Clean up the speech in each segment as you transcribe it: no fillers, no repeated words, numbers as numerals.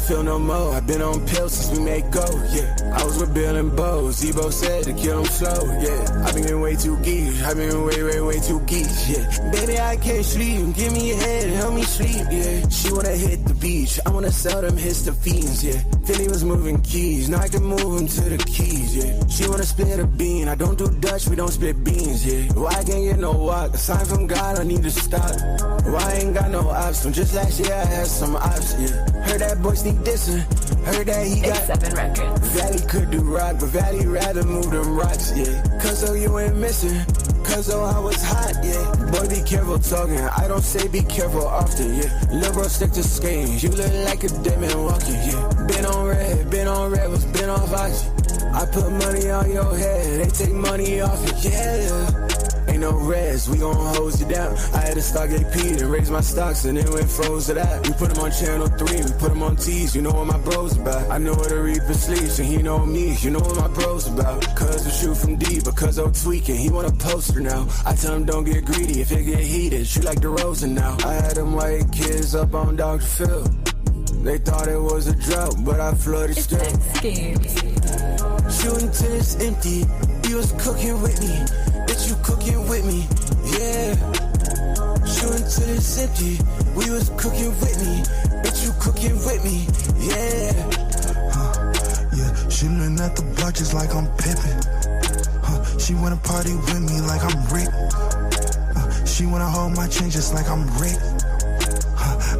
Feel no more. I've been on pills since we made go, yeah. I was with Bill and Bo. Zebo said to kill him slow, yeah. I've been way too geeky. I've been way too geeky, yeah. Baby, I can't sleep. Give me a head and help me sleep, yeah. She wanna hit the beach. I wanna sell them histamines, yeah. Philly was moving keys. Now I can move them to the keys, yeah. She wanna split a bean. I don't do Dutch, we don't split beans, yeah. Why I can't get no walk? A sign from God, I need to stop. Why I ain't got no ops? From just last year I had some ops, yeah. Heard that boy sneak dissing. Heard that he got 7 records. Valley could do rock, but Valley rather move them rocks, yeah. Cause oh, you ain't missing. Cause oh, I was hot, yeah. Boy, be careful talking. I don't say be careful often, yeah. Lil' bro, stick to skating. You look like a demon walking, yeah. Been on red, was been off oxy. I put money on your head, they take money off it, yeah. Ain't no res, we gon' hose you down. I had to stock AP to raise my stocks and then went froze to that. We put them on channel 3, we put them on T's, you know what my bros about. I know where the Reaper sleeps and he know me, you know what my bros about. Cuz we shoot from deep, but cuz I'm tweaking, he want a poster now. I tell him don't get greedy, if it get heated, shoot like DeRozan now. I had them white kids up on Dr. Phil. They thought it was a drought, but I flooded still. Shooting till it's empty, you was cooking with me. Bitch, you cooking with me, yeah. Shooting till it's empty, we was cooking with me. Bitch, you cooking with me, yeah. Yeah, shooting at the block just like I'm Pippin. She wanna party with me like I'm Rick. She wanna hold my chain just like I'm Rick.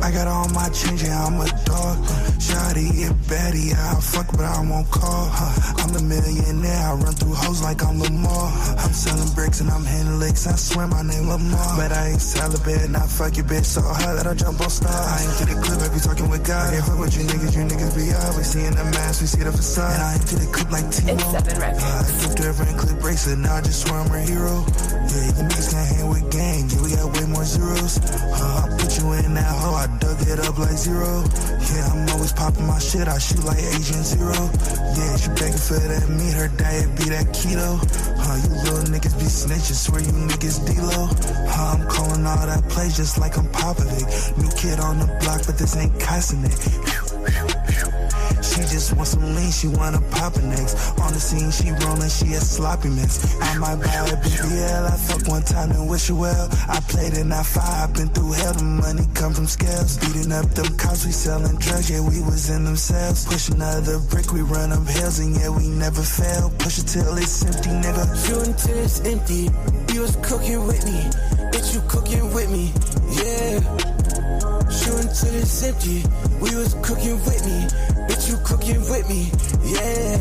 I got all my change, yeah, I'm a dog. Shawty, it baddie, yeah, I fuck, but I won't call. I'm a millionaire, I run through hoes like I'm Lamar. I'm selling bricks and I'm hitting licks, I swear my name Lamar. But I ain't celibate, not fuck your bitch so hard that I jump on stars. I ain't to the clip, I be talking with God. I can't fuck with you niggas be out. We seeing the mask, we see the facade. And I ain't to the clip like Timo. It's 7 records. I flipped her and clip bracelet, now I just swear I'm a hero. Yeah, you niggas can't hang with gang, yeah, we got way more zeros. I'll put you in that hole, I dug it up like zero. Yeah, I'm always popping my shit, I shoot like Agent Zero. Yeah, she begging for that meat, her diet be that keto. You little niggas be snitching, swear you niggas D-Lo. I'm calling all that play just like I'm Popovic. New kid on the block, but this ain't cussing it. She just wants some lean, she wanna pop an eggs. On the scene, she rollin', she a sloppy mix. I might buy a BBL, I fuck one time and wish her well. I played in that fire, been through hell, the money come from scales. Beating up them cops, we selling drugs, yeah, we was in them cells. Push another brick, we run up hills, and yeah, we never fail. Push it till it's empty, nigga. Shooting till it's empty, you was cooking with me. Bitch, you cooking with me, yeah. Shooting till it's empty, we was cooking with me. Bitch, you cooking with me, yeah.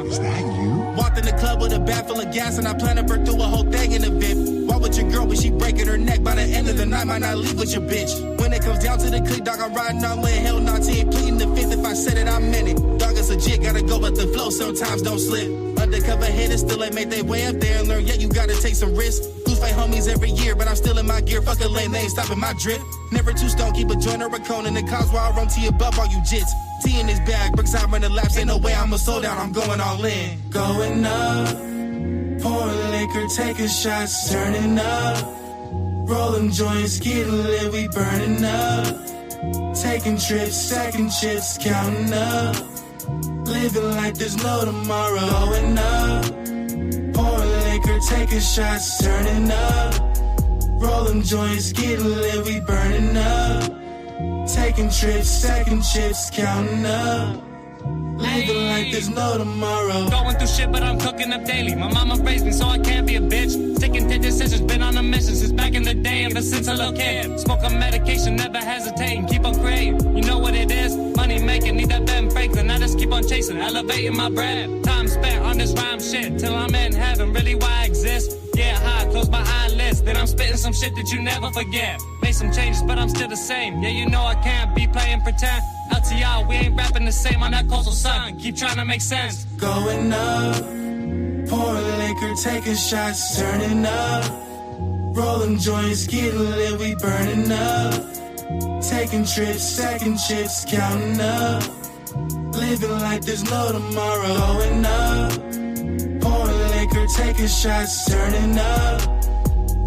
Is that you? Walked in the club with a bag full of gas and I plan to burn through a whole thing in a bit. Walk with your girl, but she breaking her neck. By the end of the night, might not leave with your bitch. When it comes down to the click, dog, I'm riding on with hell not ain't pleading the fifth. If I said it, I meant it. Dog, it's legit, gotta go with the flow, sometimes don't slip. Undercover hitters still ain't made their way up there and learn, yeah, you gotta take some risks. Lose fight homies every year, but I'm still in my gear. Fuck a lane, they ain't stopping my drip. Never too stoned, keep a joint or a cone in the cars while I roam T above all you jits. T in his bag, bricks out running laps, ain't no way I'ma slow down, I'm going all in. Going up, pouring liquor, taking shots, turning up. Rolling joints, getting lit, we burning up. Taking trips, stacking chips, counting up. Living like there's no tomorrow. Going up, pouring liquor, taking shots, turning up. Rolling joints, getting lit, we burning up. Taking trips, stacking chips, counting up. Living like there's no tomorrow. Going through shit, but I'm cooking up daily. My mama raised me, so I can't be a bitch. Sticking to decisions, been on a mission since back in the day. Ever since a little kid, smoke on medication, never hesitating, keep on creating. You know what it is. progressing, elevating my breath. Time spent on this rhyme shit till I'm in heaven. Really why I exist? Get high, close my eyelids. Then I'm spitting some shit that you never forget. Made some changes, but I'm still the same. Yeah, you know I can't be playing pretend. LTR, we ain't rapping the same on that coastal sun. Keep trying to make sense. Going up, pouring liquor, taking shots, turning up. Rolling joints, getting lit, we burning up. Taking trips, second chips, counting up. Living like there's no tomorrow. Going up, pouring liquor, taking shots, turning up.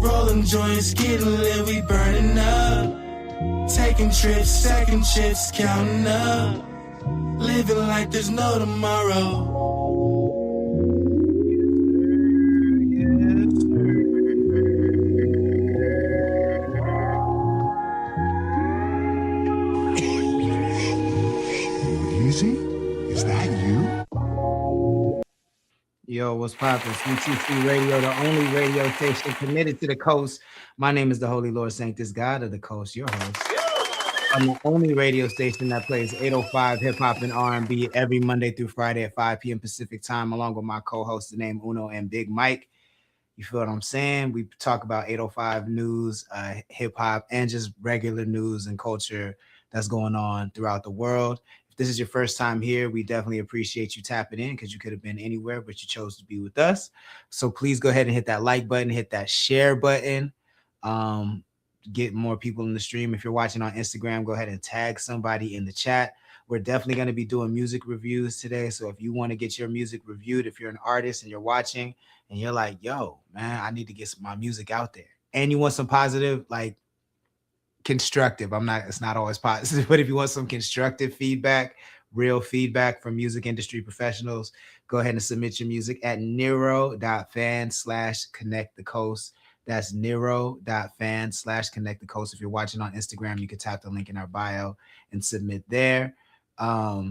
Rolling joints, getting lit, we burning up. Taking trips, second chips, counting up. Living like there's no tomorrow. Is that you? Yo, what's poppin'? CTC Radio, the only radio station committed to the coast. My name is the Holy Lord Sanctus, God of the Coast, your host. I'm the only radio station that plays 805 hip-hop and R&B every Monday through Friday at 5 p.m. Pacific time, along with my co-hosts, the name Uno and Big Mike. You feel what I'm saying? We talk about 805 news, hip-hop, and just regular news and culture that's going on throughout the world. This is your first time here, we definitely appreciate you tapping in because you could have been anywhere, but you chose to be with us. So please go ahead and hit that like button, hit that share button, get more people in the stream. If you're watching on Instagram, go ahead and tag somebody in the chat. We're definitely going to be doing music reviews today. So if you want to get your music reviewed, if you're an artist and you're watching and you're like, yo, man, I need to get my music out there. And you want some positive, like, constructive, it's not always positive, but if you want some constructive feedback, real feedback from music industry professionals, go ahead and submit your music at nero.fan/connectthecoast. That's nero.fan/connectthecoast. If you're watching on Instagram, you can tap the link in our bio and submit there. Yeah,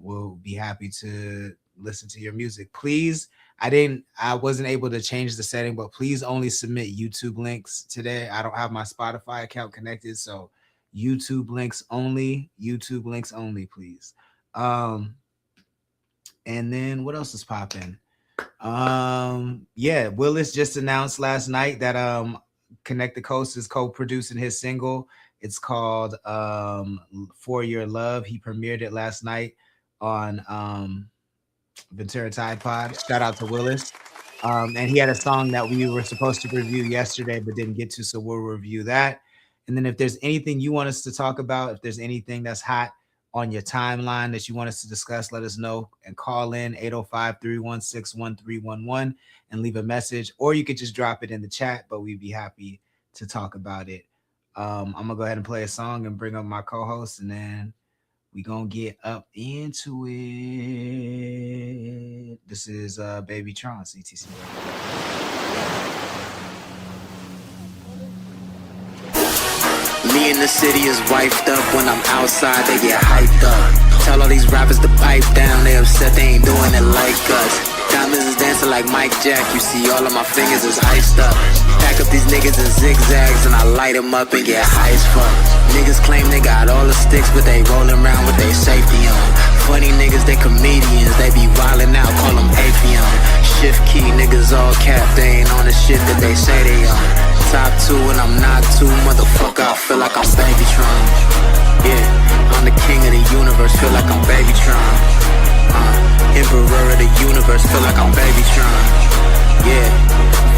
we'll be happy to listen to your music. Please, I wasn't able to change the setting, but please only submit YouTube links today. I don't have my Spotify account connected, so YouTube links only, please. And then what else is popping? Yeah, Willis just announced last night that Connect the Coast is co-producing his single. It's called For Your Love. He premiered it last night on Ventura Tide Pod. Shout out to Willis. And he had a song that we were supposed to review yesterday but didn't get to, so we'll review that. And then if there's anything you want us to talk about, if there's anything that's hot on your timeline that you want us to discuss, let us know and call in 805-316-1311 and leave a message, or you could just drop it in the chat, but we'd be happy to talk about it. I'm gonna go ahead and play a song and bring up my co-host, and then we gonna get up into it. This is Baby Tron, CTC. Me in the city is wifed up. When I'm outside, they get hyped up. Tell all these rappers to pipe down. They upset they ain't doing it like us. Diamonds is dancing like Mike Jack. You see all of my fingers is iced up. Pack up these niggas in zigzags and I light them up and get high as fuck. Niggas claim they got all the sticks, but they rolling around with their safety on. Funny niggas, they comedians. They be wildin' out, call them Afion. Shift key, niggas all cap. They ain't on the shit that they say they on. Top 2 and I'm not 2, motherfucker, I feel like I'm Babytron. Yeah, I'm the king of the universe, feel like I'm Babytron. Emperor of the universe, feel like I'm Babytron. Yeah,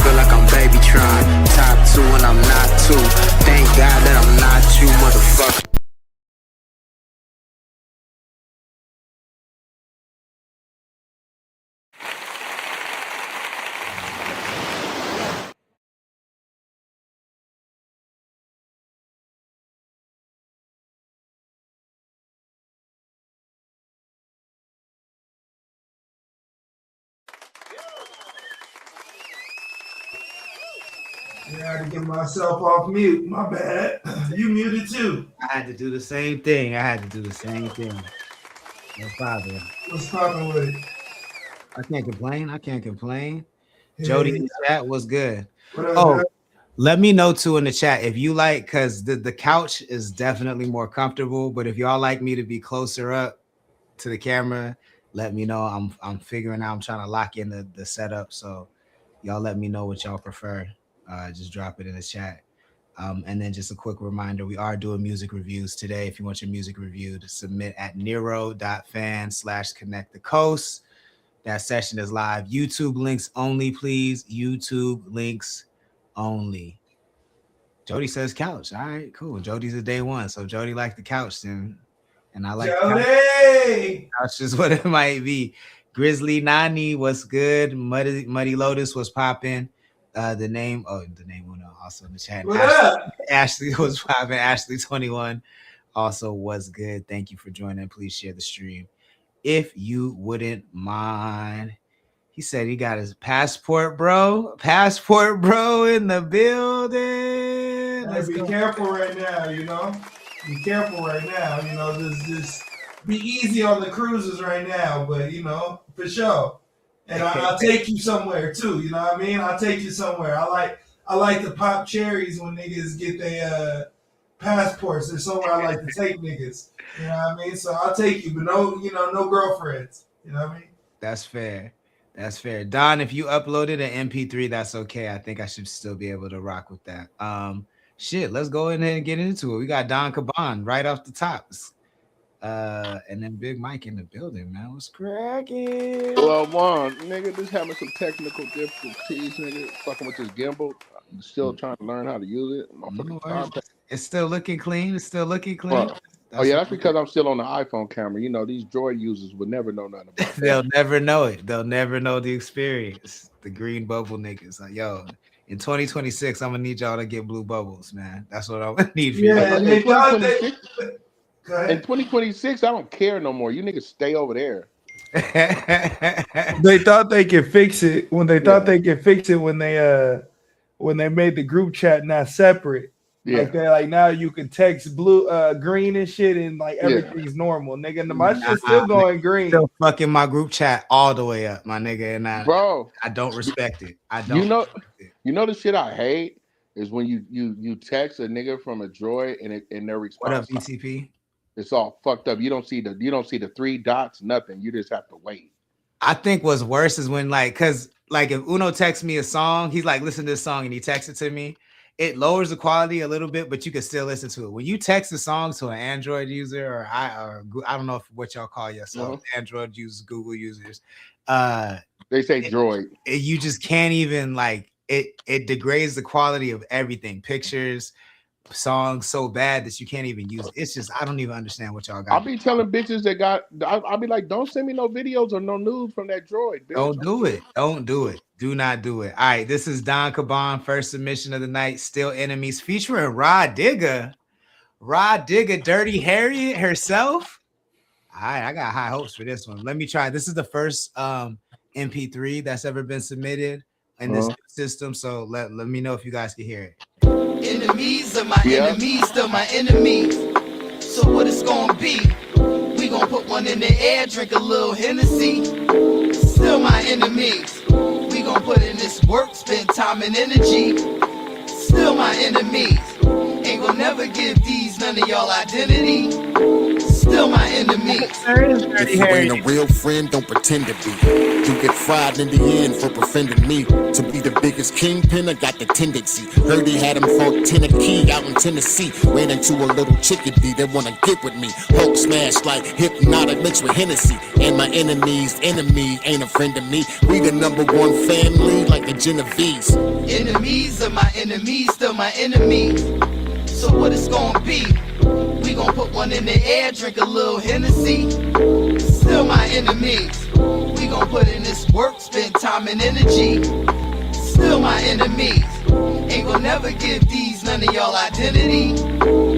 feel like I'm Babytron. Top 2 and I'm not 2. Thank God that I'm not you, motherfucker. I had to get myself off mute. My bad. You muted too. I had to do the same thing. No problem. What's poppin' with it? I can't complain. Yeah. Jody in the chat was good. What up, Oh, man? let me know too in the chat if you like, because the couch is definitely more comfortable. But if y'all like me to be closer up, to the camera, let me know. I'm figuring out. I'm trying to lock in the setup. So y'all let me know what y'all prefer. Just drop it in the chat. And then just a quick reminder, we are doing music reviews today. If you want your music review, to submit at nero.fan/connectthecoast. That session is live. YouTube links only, please. YouTube links only. Jody says couch. All right, cool. Jody's a day one. So Jody liked the couch then. And I like Jody. Couch is what it might be. Grizzly Nani, what's good? Muddy Lotus was popping. The name also in the chat. Ashley was popping. Ashley 21 also was good. Thank you for joining. Please share the stream if you wouldn't mind. He said he got his passport, bro. Passport, bro, in the building. Let's be careful right now, you know. Be careful right now, you know. Just be easy on the cruises right now, but you know, for sure. And I'll take you somewhere too. You know what I mean? I'll take you somewhere. I like to pop cherries when niggas get their passports. There's somewhere I like to take niggas. You know what I mean? So I'll take you, but no girlfriends. You know what I mean? That's fair. That's fair. Don, if you uploaded an MP3, that's okay. I think I should still be able to rock with that. Shit, let's go in there and get into it. We got Don Caban right off the top. And then Big Mike in the building, man. What's cracking? Well, Juan, nigga, just having some technical difficulties, nigga. Fucking with this gimbal. I'm still trying to learn how to use it. It's still looking clean. That's because I'm still on the iPhone camera. You know, these Droid users would never know nothing about that. They'll never know it. They'll never know the experience. The green bubble niggas. Like, yo, in 2026, I'm gonna need y'all to get blue bubbles, man. That's what I'm gonna need for you. In 2026, I don't care no more. You niggas stay over there. They thought they could fix it when they made the group chat not separate. Yeah. Like now you can text blue, green and shit, and like everything's normal, nigga. My shit's still going green. Still fucking my group chat all the way up, my nigga. And I don't respect it. I don't. You know the shit I hate is when you text a nigga from a Droid and their response. What up, BTP? It's all fucked up. You don't see the 3 dots, nothing. You just have to wait. I think what's worse is when cause if Uno texts me a song, he's like, listen to this song, and he texts it to me. It lowers the quality a little bit, but you can still listen to it. When you text a song to an Android user or I don't know what y'all call yourself, Android users, Google users, they say Droid. You just can't even it degrades the quality of everything, pictures, songs so bad that you can't even use it. It's just I don't even understand what y'all got. I'll be telling bitches I'll be like, don't send me no videos or no nudes from that Droid. Bitch. Don't do it. Do not do it. All right, this is Don Caban, first submission of the night, Still Enemies, featuring Rod Digger, Dirty Harriet herself. All right, I got high hopes for this one. Let me try. This is the first MP3 that's ever been submitted in this system, so let me know if you guys can hear it. Enemies are my enemies, still my enemies. So what it's gonna be? We gonna put one in the air, drink a little Hennessy. Still my enemies. We gonna put in this work, spend time and energy. Still my enemies. Ain't gonna never give these none of y'all identity. Still my enemies. If you ain't a real friend, don't pretend to be. You get fried in the end for befriending me. To be the biggest kingpin, I got the tendency. Heard he had him for Tennessee out in Tennessee. Ran into a little chickadee that wanna get with me. Hulk smash like Hypnotic mixed with Hennessy. And my enemy's enemy ain't a friend of me. We the #1 family like the Genovese. Enemies are my enemies, still my enemies. So what it's gonna be? We gon' put one in the air, drink a little Hennessy. Still my enemies. We gon' put in this work, spend time and energy. Still my enemies. Ain't gon' never give these none of y'all identity.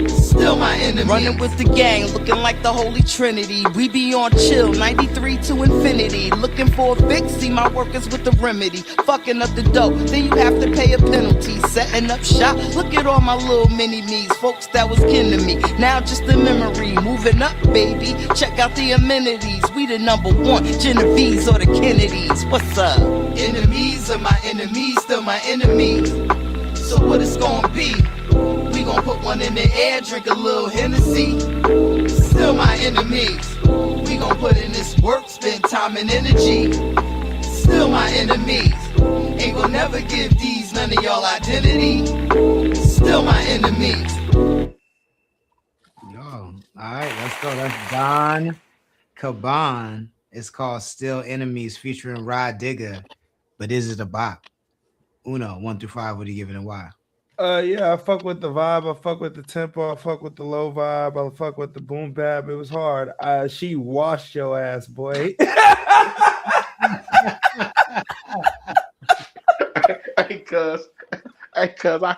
Still my enemies. Running with the gang, looking like the Holy Trinity. We be on chill, 93 to infinity. Looking for a fix, see my workers with the remedy. Fucking up the dough, then you have to pay a penalty. Setting up shop, look at all my little mini-me's. Folks that was kin to me, now just a memory. Moving up, baby, check out the amenities. We the #1, Genovese or the Kennedys. What's up? Enemies are my enemies, still my enemies. So what it's gonna be? We gon' put one in the air, drink a little Hennessy. Still my enemies. We gon' put in this work, spend time and energy. Still my enemies. Ain't gon' never give these none of y'all identity. Still my enemies. Yo, all right, let's go. That's Don Caban. It's called Still Enemies featuring Rod Digger. But is it a bop? Uno, 1 through 5, what do you give it and why? Yeah, I fuck with the vibe. I fuck with the tempo. I fuck with the low vibe. I fuck with the boom bap. It was hard. She washed your ass, boy. Hey, cuz, I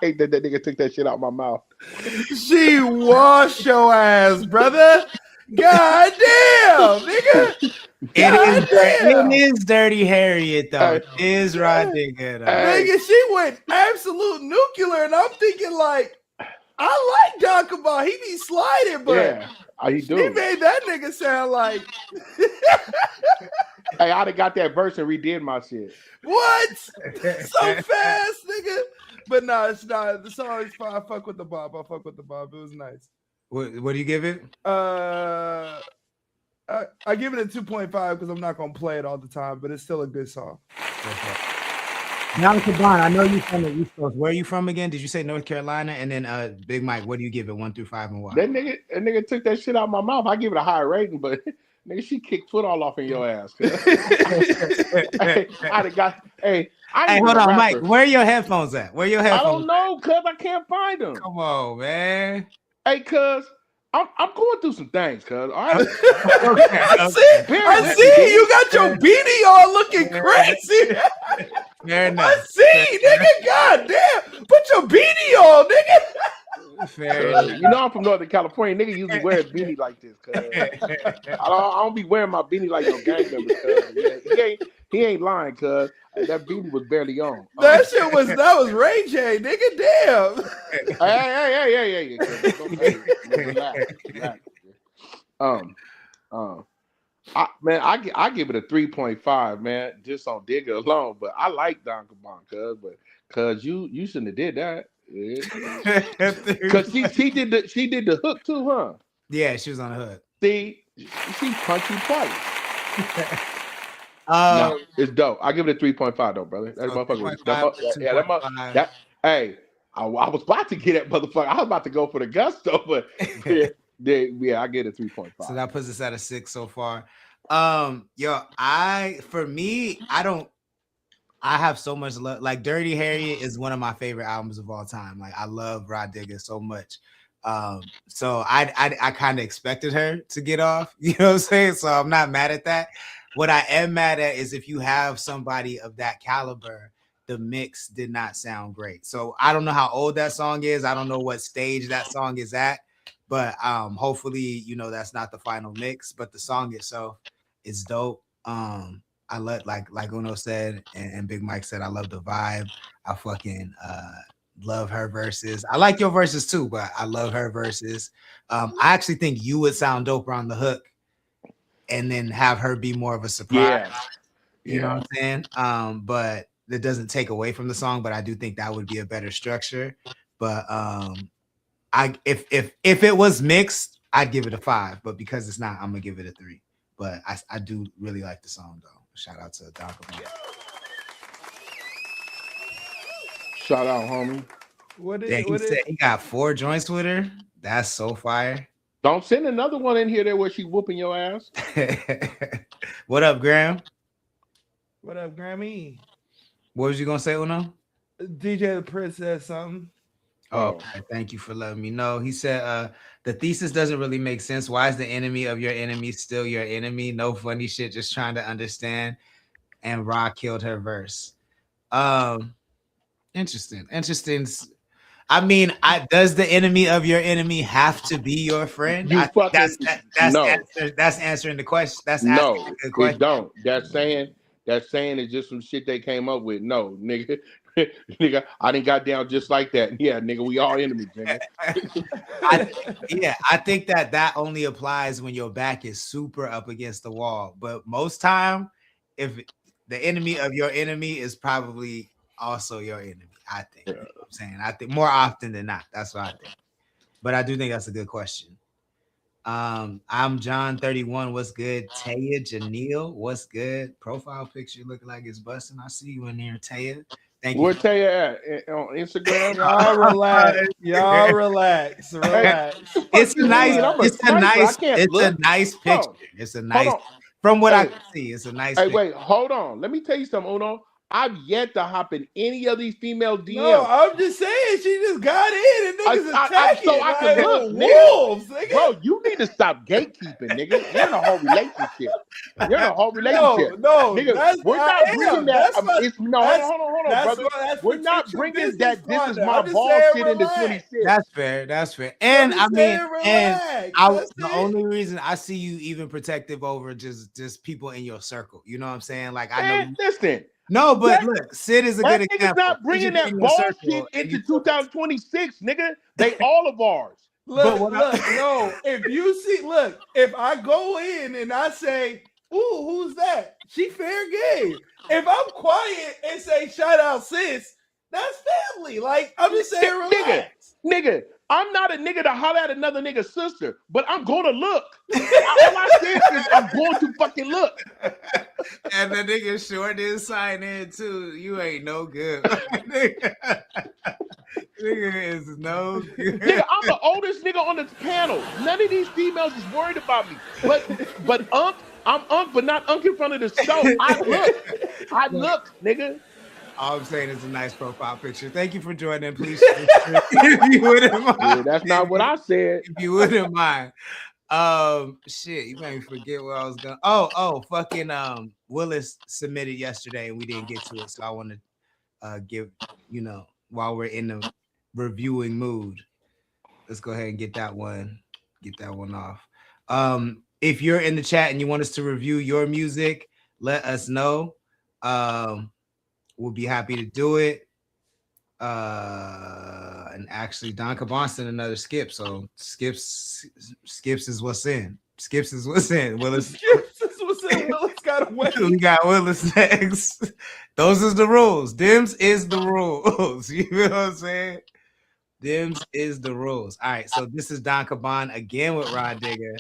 hate that nigga took that shit out my mouth. She washed your ass, brother. God damn, nigga. It is Dirty Harriet, though. It is Rod Digger, though. Nigga, she went absolute nuclear, and I'm thinking, like, I like Don Cabal. He be sliding, but he made that nigga sound like... Hey, I'd have got that verse and redid my shit. What? So fast, nigga. But no, it's not. The song is fine. I fuck with the bop. It was nice. What do you give it? I give it a 2.5 because I'm not gonna play it all the time, but it's still a good song. Now, Caban, I know you're from the East Coast. Where are you from again? Did you say North Carolina? And then Big Mike, what do you give it 1 through 5 and why? That nigga took that shit out of my mouth. I give it a higher rating, but nigga, she kicked foot all off in your ass. Hey, hold on, Mike. Where are your headphones at? I don't know, cuz I can't find them. Come on, man. Hey, cuz I'm going through some things, cuz. All right. I see you got your beanie on looking crazy. Fair enough. I see, nigga. God damn. Put your beanie on, nigga. Fair enough. You know I'm from Northern California. Nigga usually wear a beanie like this, cuz. I don't be wearing my beanie like no gang member, cuz. He ain't lying, cuz. That beanie was barely on. That was Ray J, nigga. Damn. Hey. I give it a 3.5, man, just on Digger alone. But I like Don Caban, cuz you shouldn't have did that. Cause she did the hook too, huh? Yeah, she was on the hook. See, she punched you twice. No, it's dope. I give it a 3.5 though, brother. That motherfucker was hey, I was about to get that motherfucker. I was about to go for the gusto, but I get a 3.5. So that puts us at a 6 so far. I have so much love. Like Dirty Harriet is one of my favorite albums of all time. Like I love Rod Digger so much. So I kind of expected her to get off, you know what I'm saying? So I'm not mad at that. What I am mad at is if you have somebody of that caliber, the mix did not sound great. So I don't know how old that song is. I don't know what stage that song is at, but hopefully, that's not the final mix, but the song itself is dope. I love, like Uno said, and Big Mike said, I love the vibe. I fucking love her verses. I like your verses too, but I love her verses. I actually think you would sound doper on the hook and then have her be more of a surprise. You know what I'm saying? But that doesn't take away from the song, but I do think that would be a better structure. But if it was mixed, I'd give it a 5, but because it's not, I'm gonna give it a 3. But I do really like the song though. Shout out to Don Caban. Shout out, homie. He said he got 4 joints with her. That's so fire. Don't send another one in here there where she whooping your ass. What up, Graham? What up, Grammy? What was you gonna say, Uno? DJ the Prince said something. Oh, okay. Thank you for letting me know. He said the thesis doesn't really make sense. Why is the enemy of your enemy still your enemy? No funny shit, just trying to understand. And Ra killed her verse. Interesting. I mean, does the enemy of your enemy have to be your friend? That's answering the question. That's asking a good question. It don't. That's saying it's just some shit they came up with. No, nigga. Nigga, I didn't got down just like that. Yeah, nigga, we all enemies, nigga. I think that only applies when your back is super up against the wall. But most time, if the enemy of your enemy is probably also your enemy, I think. You know what I'm saying? I think more often than not. That's what I think. But I do think that's a good question. I'm John 31. What's good? Taya Janelle, what's good? Profile picture looking like it's busting. I see you in there, Taya. Thank you. Where Taya at? On Instagram? Y'all relax. Y'all relax. It's a nice picture. It's a nice from what I can see. It's a nice picture. Wait, hold on. Let me tell you something, Uno. I've yet to hop in any of these female DMs. No, I'm just saying she just got in and niggas attacking. So I can look, wolves, nigga. Bro, you need to stop gatekeeping, nigga. You're in a whole relationship. No, nigga, we're not bringing that. Hold on, brother. We're not bringing that. This is my ball shit into 26. That's fair. And I mean, the only reason I see you even protective over just people in your circle. You know what I'm saying? Like I know. Listen. No, but look, Sid is a good example. Not bringing that bullshit into 2026, nigga. They all of ours. If I go in and I say, "Ooh, who's that?" She fair game. If I'm quiet and say, "Shout out, sis," that's family. Like I'm just saying, relax. Nigga. I'm not a nigga to holler at another nigga's sister, but I'm gonna look. All I said is I'm going to fucking look. And the nigga short didn't sign in too. You ain't no good. Nigga is no good. Nigga, I'm the oldest nigga on this panel. None of these females is worried about me. But I'm Unc, but not Unc in front of the show. I look, nigga. All I'm saying is a nice profile picture. Thank you for joining. Please, if you wouldn't mind. Yeah, that's not what I said. If you wouldn't mind. Shit, you made me forget where I was going. Fucking Willis submitted yesterday and we didn't get to it. So I want to give, while we're in the reviewing mood, let's go ahead and get that one off. If you're in the chat and you want us to review your music, let us know. We'll be happy to do it. And actually, Don Cabanson another skip. So skips is what's in. Skips is what's in. Willis. Skips is what's in. Willis got away. We got Willis next. Those is the rules. Dims is the rules. You know what I'm saying? Dims is the rules. All right. So this is Don Caban again with Rod Digger.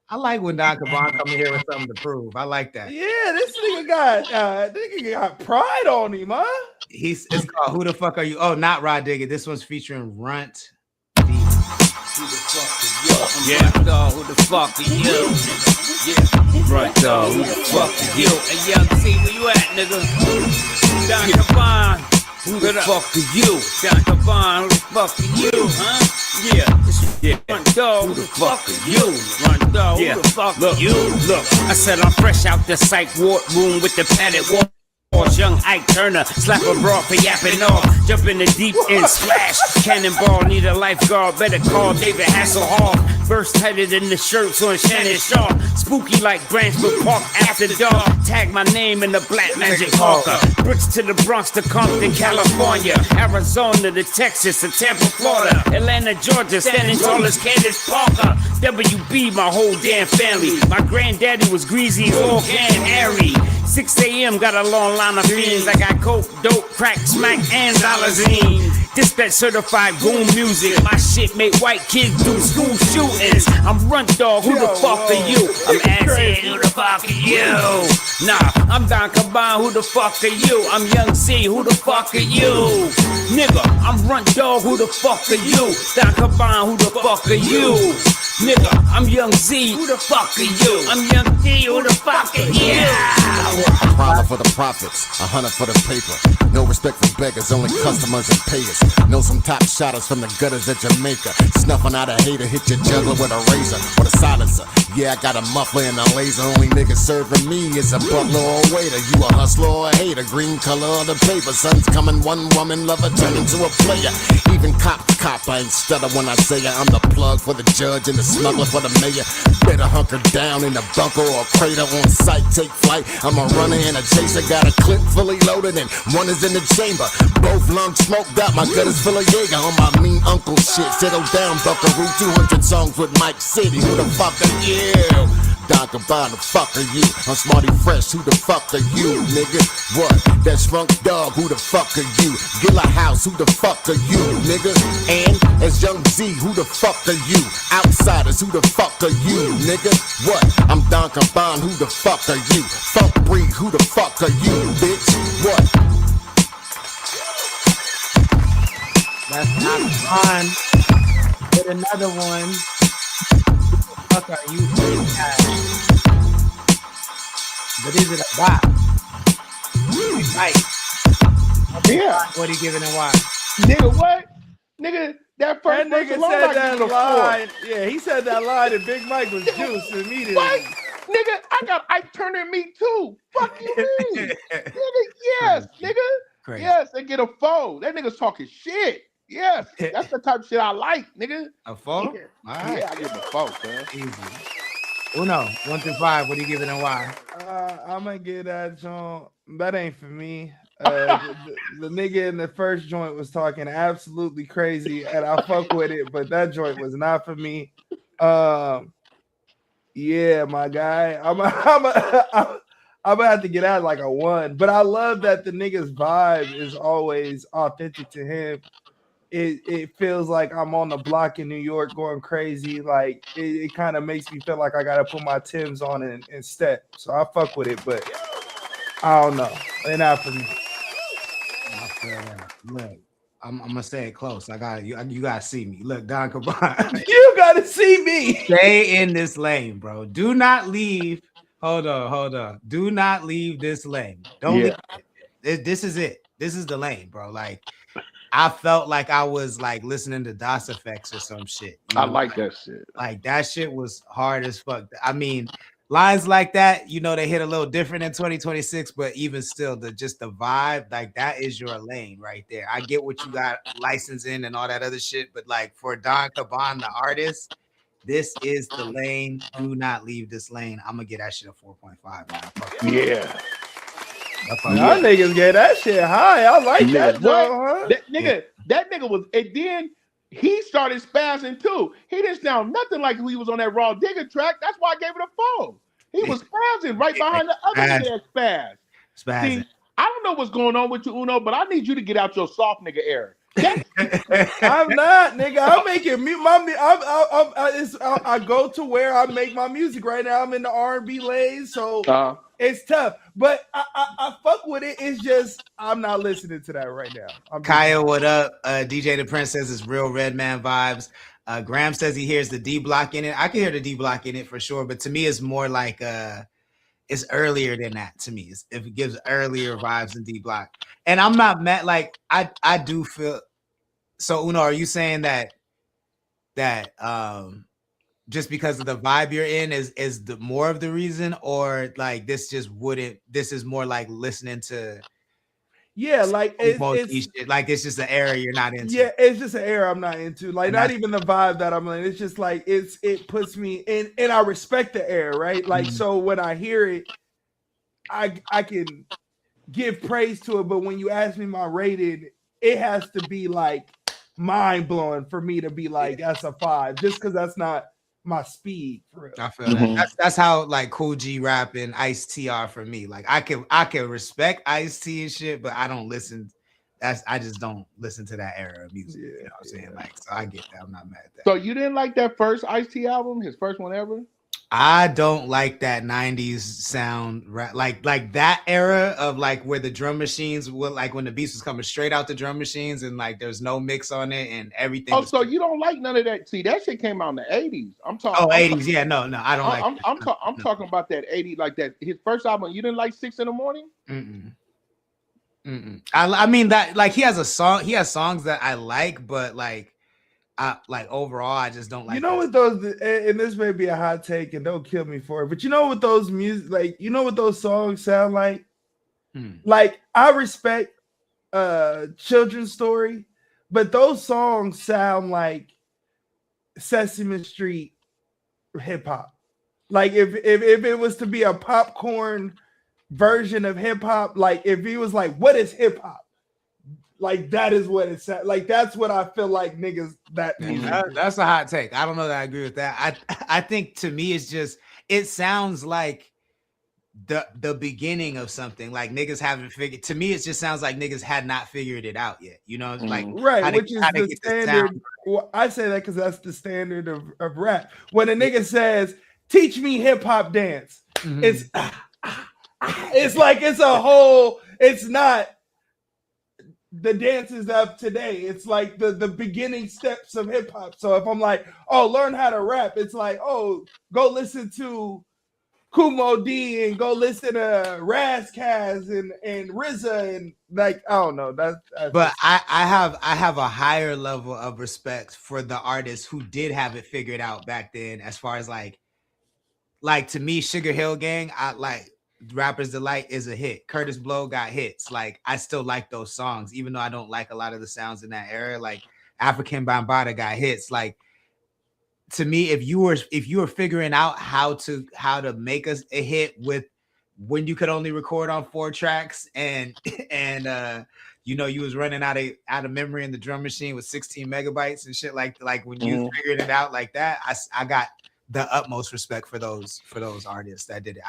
I like when Don Caban come in here with something to prove. I like that. Yeah, this nigga got pride on him, huh? It's called Who the Fuck Are You? Oh, not Rod Digger. This one's featuring Runt. Who the dog, who the fuck are you? Yeah, right dog, who the fuck are you? Hey, Young C, where you at, nigga? Don Caban. Who the fuck are you? Don Caban, who the fuck are you, huh? Yeah. Run dog, who the fuck are you? Run dog, who the fuck are you? Look, I said I'm fresh out the psych ward room with the padded wall. Young Ike Turner, slap a bra for yapping off. Jump in the deep end, splash. Cannonball, need a lifeguard. Better call David Hasselhoff. Burst tighter than the shirts on Shannon Sharp. Spooky like Branchwood Park after dark. Tag my name in the Black Magic Hawker. Bricks to the Bronx to Compton, California. Arizona to Texas to Tampa, Florida. Atlanta, Georgia, standing tall as Candace Parker. WB, my whole damn family. My granddaddy was greasy, all can Harry. 6 a.m. got a long line of fiends. I got coke, dope, crack, smack, and Zolazine. Dispatch certified goon music. My shit made white kids do school shootings. I'm Runt Dog, who the fuck are you? I'm Ashead, who the fuck are you? Nah, I'm Don Caban, who the fuck are you? I'm Young C, who the fuck are you? Nigga, I'm Runt Dog, who the fuck are you? Don Caban, who the fuck are you? Nigga, I'm Young Z, who the fuck are you? I'm Young D, who the fuck are you? A prowler for the profits, a hunter for the paper. No respect for beggars, only customers and payers. Know some top shotters from the gutters of Jamaica. Snuffing out a hater, hit your juggler with a razor or a silencer. Yeah, I got a muffler and a laser. Only nigga serving me is a butler or a waiter. You a hustler or a hater, green color of the paper. Sun's coming, one woman lover turn into a player. Even cop, I ain't stutter when I say it. I'm the plug for the judge and the smuggler for the mayor. Better hunker down in a bunker or a crater on site, take flight. I'm a runner and a chaser, got a clip fully loaded and one is in the chamber. Both lungs smoked out, my gut is full of Jaeger. On my mean uncle shit, settle down, buckaroo. 200 songs with Mike City, who the fuck are you? Don Cabana, fuck are you? I'm Smarty Fresh, who the fuck are you, nigga? What? That's Funk Dog, who the fuck are you? Gilla House, who the fuck are you, nigga? And as Young Z, who the fuck are you? Outsiders, who the fuck are you, nigga? What? I'm Don Cabana, who the fuck are you? Funk Breed, who the fuck are you, bitch? What? That's not fun. Get another one. Who the fuck are you? But is it a bop? Right. Yeah. What are you giving and why? Nigga, what? Nigga, that first nigga said that line. Yeah, he said that line and Big Mike was juiced immediately. What? Nigga, I got Ike Turner in me too. Fuck you mean? Nigga, yes, nigga. Crazy. Yes, they get a foe. That nigga's talking shit. Yes, that's the type of shit I like, nigga. A foe? Yeah. All right. Yeah, I give him a foe, man. Easy. Uno, 1 through 5. What are you giving and why? I'm gonna get that joint. That ain't for me. The nigga in the first joint was talking absolutely crazy, and I fuck with it, but that joint was not for me. Yeah, my guy. I'm gonna have to get out like a 1. But I love that the nigga's vibe is always authentic to him. It feels like I'm on the block in New York going crazy. Like it kind of makes me feel like I gotta put my Timbs on and step. So I fuck with it, but I don't know. They're not for me. I feel that. Look, I'm gonna say it close. I got you. You gotta see me. Look, Don Cabana. You gotta see me. Stay in this lane, bro. Do not leave. Hold on. Do not leave this lane. Don't leave. This is it. This is the lane, bro. Like, I felt like I was like listening to DOS Effects or some shit. I like that shit. Like, that shit was hard as fuck. I mean, lines like that, you know, they hit a little different in 2026, but even still, the vibe, like, that is your lane right there. I get what you got licensing and all that other shit, but like for Don Cabana, the artist, this is the lane. Do not leave this lane. I'm gonna get that shit a 4.5, man. Yeah. Y'all niggas get that shit high. I like that, bro. That nigga was, and then he started spazzing too. He didn't sound nothing like he was on that Raw Digger track. That's why I gave it a 4. He was spazzing right behind the other nigga that spazzed. See, I don't know what's going on with you, Uno, but I need you to get out your soft nigga era. I'm not, nigga. I'm making I go to where I make my music right now. I'm in the R&B lane, so it's tough. But I fuck with it. It's just I'm not listening to that right now. Kaya, what up? DJ The Prince says it's real Redman vibes. Graham says he hears the D block in it. I can hear the D block in it for sure, but to me, it's more like it's earlier than that. To me, it gives earlier vibes than D block. And I'm not mad. Like I do feel. So Uno, are you saying that just because of the vibe you're in is the more of the reason, or like this is more like listening to like it's shit. Like it's just an era you're not into. Yeah, it's just an era I'm not into. Like not even the vibe that I'm in. It's just like it puts me in, and I respect the era, right? Like so when I hear it, I can give praise to it, but when you ask me my rating, it has to be like mind blowing for me to be like that's a 5, just because that's not my speed. For real. I feel that. That's how like Cool G Rap and Ice-T are for me. Like I can respect Ice-T and shit, but I don't listen. I just don't listen to that era of music. You know what I'm saying? Like, so I get that. I'm not mad at that. So you didn't like that first Ice-T album, his first one ever? I don't like that 90s sound, like that era of like where the drum machines were like when the beats was coming straight out the drum machines and like there's no mix on it and everything. Oh, so you don't like none of that? See, that shit came out in the 80s. I'm talking. Oh, 80s, yeah, no, I don't like. I'm talking about that 80s, like that. His first album, you didn't like 6 in the Morning? I mean that like he has songs that I like, but like overall, I just don't like. You know what those, and this may be a hot take, and don't kill me for it, but you know what those music, like you know what those songs sound like. Like I respect Children's Story, but those songs sound like Sesame Street hip hop. Like if it was to be a popcorn version of hip hop, like if he was like, "What is hip hop?" Like that is what it's like. That's what I feel like niggas that that's a hot take. I don't know that I agree with that. I think to me it's it sounds like the beginning of something. Like niggas haven't figured. To me, it just sounds like niggas had not figured it out yet. You know, like right, which is the standard. Well, I say that because that's the standard of rap. When a nigga says, "Teach me hip hop dance," it's like it's a whole. It's not the dances of today. It's like the beginning steps of hip hop. So if I'm like, oh, learn how to rap, it's like, oh, go listen to Kumo D and go listen to Razkaz and RZA and like, I don't know. But I have a higher level of respect for the artists who did have it figured out back then. As far as like to me, Sugar Hill Gang, I like. Rapper's Delight is a hit. Curtis Blow got hits. Like I still like those songs, even though I don't like a lot of the sounds in that era. Like African Bambaataa got hits. Like to me, if you were figuring out how to make us a hit with when you could only record on 4 tracks and you know you was running out of memory in the drum machine with 16 megabytes and shit like when you figured it out like that, I got the utmost respect for those artists that did it.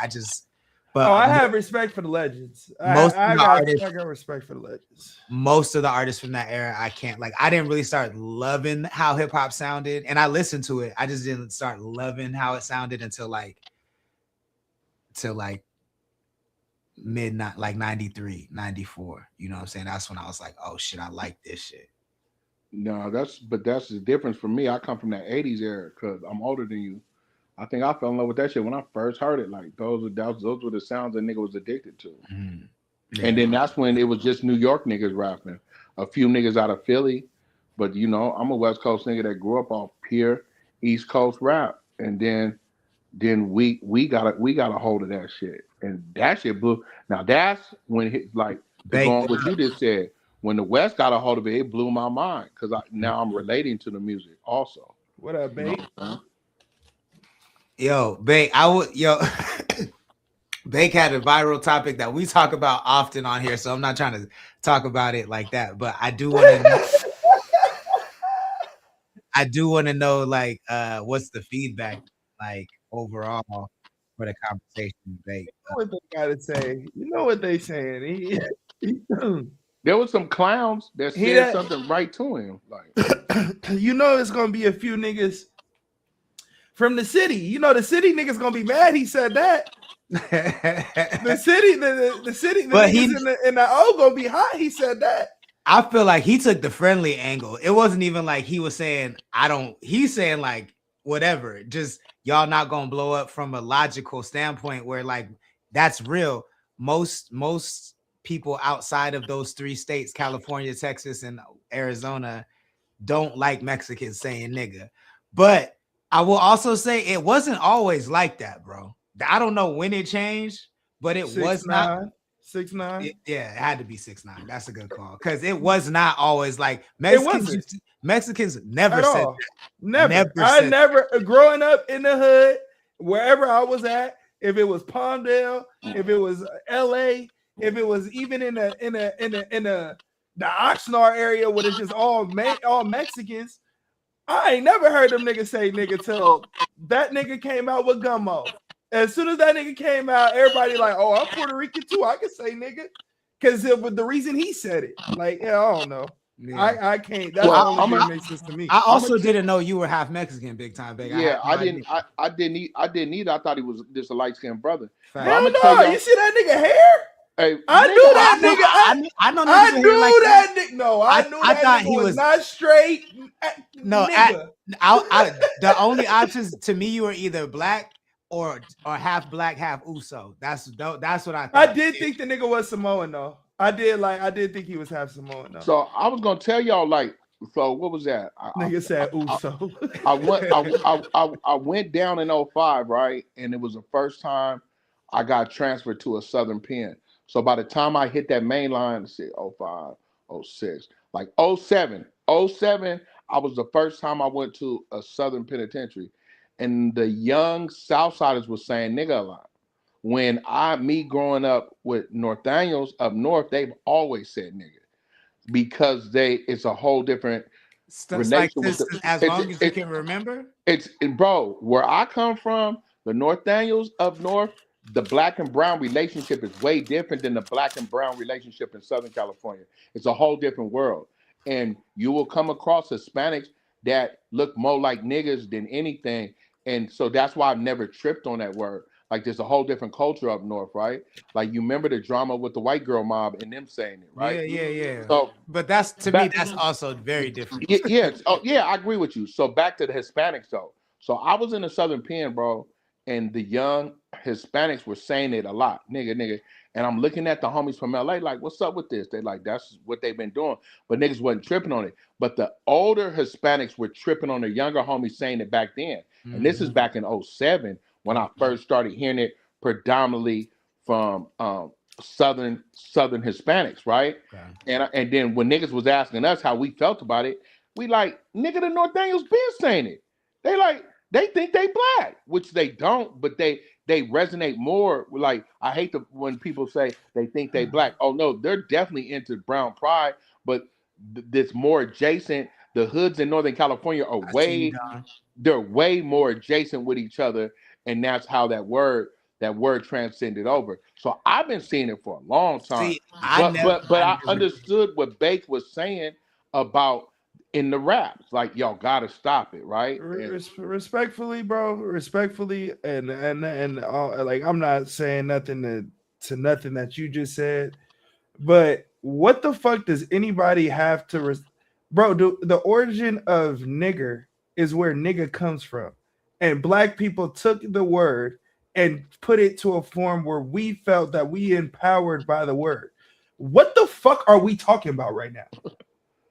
But I have respect for the legends. I got respect for the legends. Most of the artists from that era, I can't like. I didn't really start loving how hip hop sounded, and I listened to it. I just didn't start loving how it sounded until like mid like 93, 94. You know what I'm saying? That's when I was like, oh shit, I like this shit. No, that's the difference for me. I come from that 80s era because I'm older than you. I think I fell in love with that shit when I first heard it. Like those were the sounds that nigga was addicted to. Yeah. And then that's when it was just New York niggas rapping. A few niggas out of Philly, but you know, I'm a West Coast nigga that grew up off pure East Coast rap. And then we got a hold of that shit. And that shit blew. Now that's when going what you just said. When the West got a hold of it, it blew my mind because now I'm relating to the music also. What up, babe? You know, yo, Bake, Bake had a viral topic that we talk about often on here, so I'm not trying to talk about it like that, but I do want to know like what's the feedback like overall for the conversation, Bake. You know what they gotta say. You know what they saying. There was some clowns that said something right to him. Like, you know, it's gonna be a few niggas from the city. You know, the city niggas gonna be mad he said that. the city, the but niggas in the O gonna be hot. He said that. I feel like he took the friendly angle. It wasn't even like he was saying, he's saying like, whatever, just y'all not gonna blow up from a logical standpoint where like, that's real. Most people outside of those 3 states, California, Texas, and Arizona, don't like Mexicans saying nigga. But I will also say it wasn't always like that, bro. I don't know when it changed, but it was not 6'9". Yeah, it had to be 6'9". That's a good call because it was not always like Mexicans never said that. Never growing up in the hood, wherever I was at, if it was Palmdale, if it was LA, if it was even in the Oxnard area where it's just all Mexicans, I ain't never heard them niggas say nigga till that nigga came out with Gummo. As soon as that nigga came out, everybody like, oh, I'm Puerto Rican too. I can say nigga. Because it was the reason he said it. Like, yeah, I don't know. Yeah. I can't. That's the only thing that makes sense to me. I also didn't know you were half Mexican, big time, big. Yeah, I didn't either. I thought he was just a light-skinned brother. Hell no, you see that nigga hair? Hey, I knew that nigga. I know that nigga. No, I knew that thought nigga he was not straight. No, the only options to me, you were either black or half black, half Uso. That's what I thought. I did think the nigga was Samoan though. I did think he was half Samoan though. So I was gonna tell y'all like, so what was that? Nigga said Uso. I went down in 05, right? And it was the first time I got transferred to a Southern pen. So by the time I hit that main line, let's see, 05, 06, like 07, I was the first time I went to a Southern penitentiary. And the young Southsiders were saying nigga a lot. When me growing up with Northaniels up north, they've always said nigga because it's a whole different stuff like this. As long as you can remember, bro. Where I come from, The North Daniels up north, the black and brown relationship is way different than the black and brown relationship in Southern California. It's a whole different world. And you will come across Hispanics that look more like niggas than anything. And so that's why I've never tripped on that word. Like there's a whole different culture up north, right? Like you remember the drama with the white girl mob and them saying it, right? Yeah. So, but that's to me, that's also very different. Yeah. Oh, yeah, I agree with you. So back to the Hispanics though. So I was in the Southern Pen, bro, and the young Hispanics were saying it a lot, nigga. And I'm looking at the homies from LA, like, what's up with this? They like, that's what they've been doing. But niggas wasn't tripping on it. But the older Hispanics were tripping on the younger homies saying it back then. Mm-hmm. And this is back in 2007 when I first started hearing it predominantly from Southern Hispanics, right? Okay. And then when niggas was asking us how we felt about it, we like, nigga, the North Daniels been saying it. They like, they think they black, which they don't, but they resonate more. Like, I hate when people say they think they black. Oh no, they're definitely into brown pride, but this more adjacent. The hoods in Northern California are they're way more adjacent with each other, and that's how that word transcended over. So I've been seeing it for a long time. But I understood what Bake was saying about in the raps, like y'all gotta stop it, right? Respectfully, bro. Respectfully, and like I'm not saying nothing to nothing that you just said, but what the fuck does anybody have to, bro? The origin of nigger is where nigga comes from, and black people took the word and put it to a form where we felt that we empowered by the word. What the fuck are we talking about right now?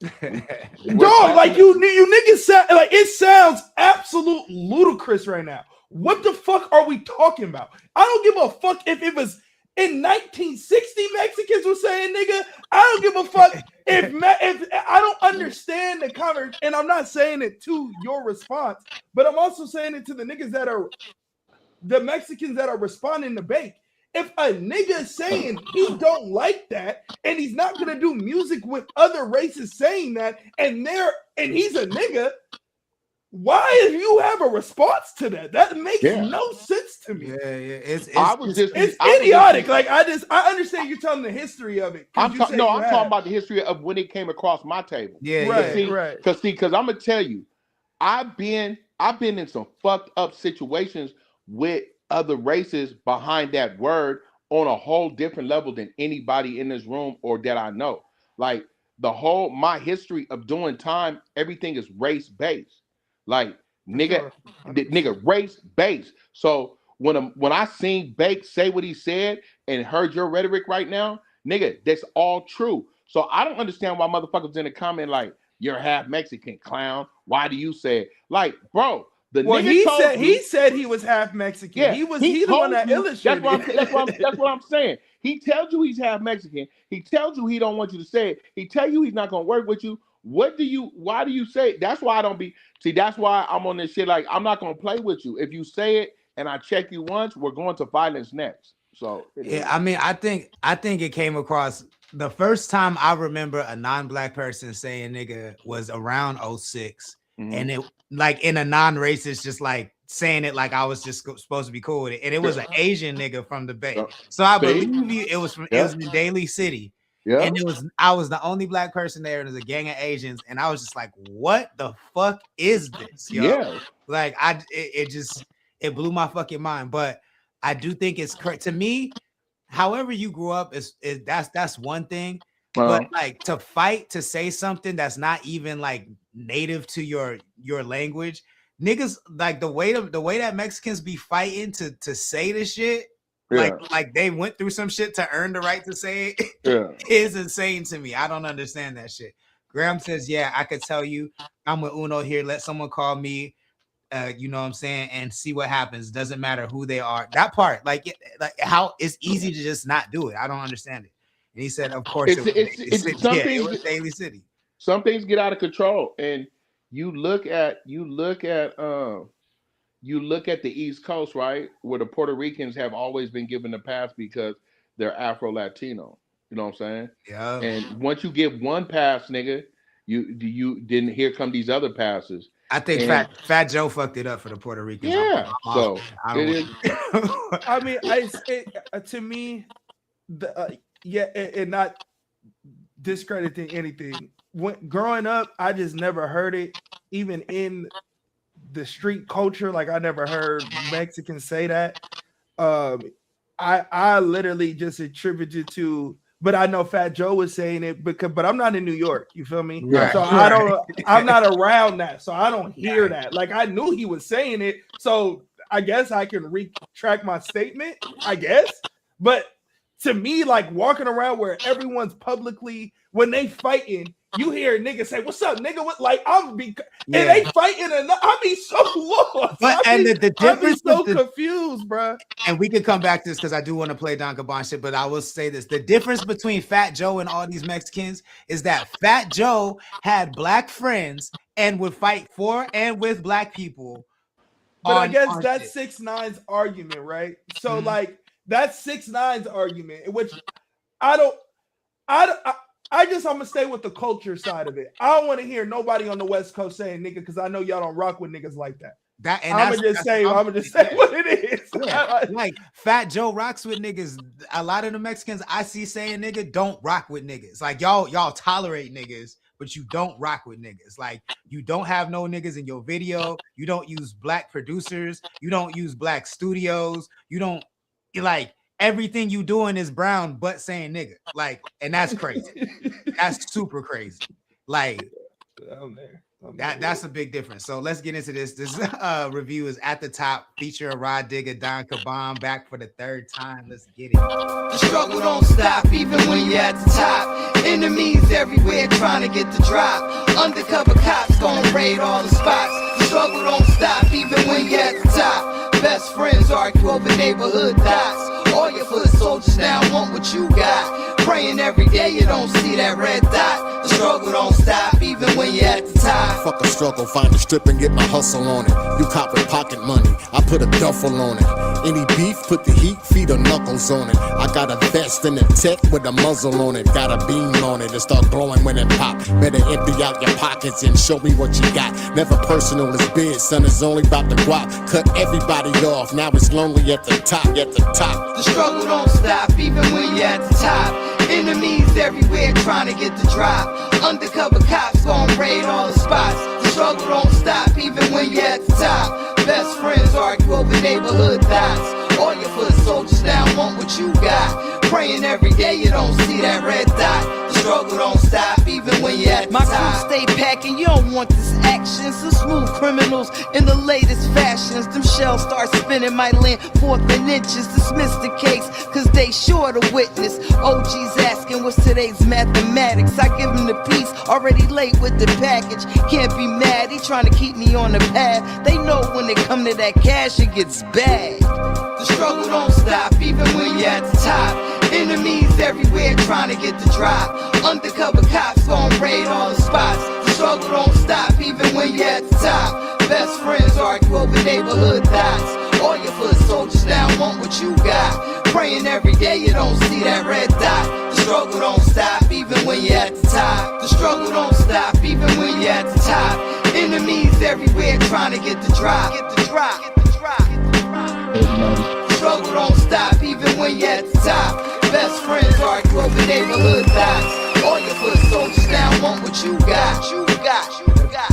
Dog, like you niggas sound like it sounds absolute ludicrous right now. What the fuck are we talking about? I don't give a fuck if it was in 1960 Mexicans were saying nigga. I don't give a fuck if I don't understand the conversation, and I'm not saying it to your response, but I'm also saying it to the niggas that are the Mexicans that are responding to Bake. If a nigga saying he don't like that and he's not gonna do music with other races saying that, and he's a nigga, why do you have a response to that? That makes no sense to me. It's idiotic. Like I understand you're telling the history of it. I'm talking about the history of when it came across my table. Right. Because I'm gonna tell you, I've been in some fucked up situations with other races behind that word on a whole different level than anybody in this room or that I know. Like my history of doing time, everything is race based. Like nigga race based. So when I seen Bake say what he said and heard your rhetoric right now, nigga, that's all true. So I don't understand why motherfuckers in the comment like, you're half Mexican, clown. Why do you say it? Like, bro, he said he was half Mexican. Yeah, he's the one that illustrated. That's what I'm saying. He tells you he's half Mexican. He tells you he don't want you to say it. He tell you he's not gonna work with you. Why do you say it? That's why that's why I'm on this shit. Like, I'm not gonna play with you. If you say it and I check you once, we're going to violence next. So I mean, I think it came across the first time I remember a non-black person saying nigga was around 2006. Mm-hmm. And it like in a non-racist, just like saying it like I was just supposed to be cool with it. And it was an Asian nigga from the Bay. So I believe you, it was in Daly City. Yeah. And I was the only black person there, and there's a gang of Asians, and I was just like, what the fuck is this? Yo? Yeah. Like it blew my fucking mind. But I do think it's correct to me. However you grew up that's one thing. But like to fight to say something that's not even like native to your language, niggas, like the way that Mexicans be fighting to say this shit, like they went through some shit to earn the right to say it, is insane to me. I don't understand that shit. Graham says, yeah, I could tell you I'm with Uno here. Let someone call me, you know what I'm saying, and see what happens. Doesn't matter who they are. That part, like how it's easy to just not do it. I don't understand it. And he said, of course, it was Daly City. Some things get out of control, and you look at the East Coast, right, where the Puerto Ricans have always been given the pass because they're Afro-Latino. You know what I'm saying? Yeah. And once you give one pass, nigga, you didn't. Here come these other passes, I think Fat Joe fucked it up for the Puerto Ricans. Yeah, so it is. I mean, to me, and not discrediting anything. When growing up, I just never heard it, even in the street culture. Like I never heard Mexicans say that. I literally just attributed to, but I know Fat Joe was saying it but I'm not in New York. You feel me? Right. So I'm not around that. So I don't hear that. Like I knew he was saying it. So I guess I can retract my statement, I guess. But to me, like walking around where everyone's publicly, when they fighting, you hear niggas say, "What's up, nigga?" And they fighting, and I be so lost. But the difference, I'm so confused, bro. And we could come back to this because I do want to play Don Cabon shit. But I will say this: the difference between Fat Joe and all these Mexicans is that Fat Joe had black friends and would fight for and with black people. But I guess that's 6ix9ine's argument, right? So like that's 6ix9ine's argument, which I'm gonna stay with the culture side of it. I don't want to hear nobody on the West Coast saying nigga, because I know y'all don't rock with niggas like that. I'm gonna just say what it is. Yeah. Like Fat Joe rocks with niggas. A lot of the Mexicans I see saying nigga don't rock with niggas. Like y'all tolerate niggas, but you don't rock with niggas. Like you don't have no niggas in your video. You don't use black producers. You don't use black studios. You don't like. Everything you doing is brown, but saying nigga, like, and that's crazy. That's super crazy. Like, that's a big difference. So let's get into this. This review is At the Top, featuring Rod Digger, Don Cabon, back for the 3rd time. Let's get it. The struggle don't stop even when you're at the top. Enemies everywhere trying to get the drop. Undercover cops gon' raid all the spots. The struggle don't stop even when you're at the top. Best friends argue over neighborhood dots. All your foot soldiers now want what you got. Praying every day you don't see that red dot. The struggle don't stop even when you're at the top. Fuck a struggle, find a strip and get my hustle on it. You cop with pocket money, I put a duffel on it. Any beef, put the heat, feet or knuckles on it. I got a vest and a tech with a muzzle on it. Got a beam on it, it start glowing when it pop. Better empty out your pockets and show me what you got. Never personal, it's big, son, it's only about the guap. Cut everybody off, now it's lonely at the top, at the top. The struggle don't stop even when you're at the top. Enemies everywhere trying to get the drop. Undercover cops gon' raid all the spots. The struggle don't stop even when you're at the top. Best friends argue over neighborhood dots. All your foot soldiers now want what you got. Praying every day you don't see that red dot. The struggle don't stop even when you're at the top. My crew stay packing, you don't want this action. Some smooth criminals in the latest fashions. Them shells start spinning, might land 4th and inches. Dismiss the case, cause they sure to witness. OG's asking what's today's mathematics. I give him the piece, already late with the package. Can't be mad, he trying to keep me on the path. They know when they come to that cash, it gets bad. The struggle don't stop even when you're at the top. Enemies everywhere trying to get the drop. Undercover cops gon' raid all the spots. The struggle don't stop even when you're at the top. Best friends argue over neighborhood dots. All your foot soldiers now want what you got. Praying every day you don't see that red dot. The struggle don't stop even when you're at the top. The struggle don't stop even when you're at the top. Enemies everywhere trying to get the drop. Get the drop. Get the drop. Get the drop. The struggle don't stop even when you're at the top. Best friends argue over neighborhood dots. All your foot soldiers now want what you got. You got. You got.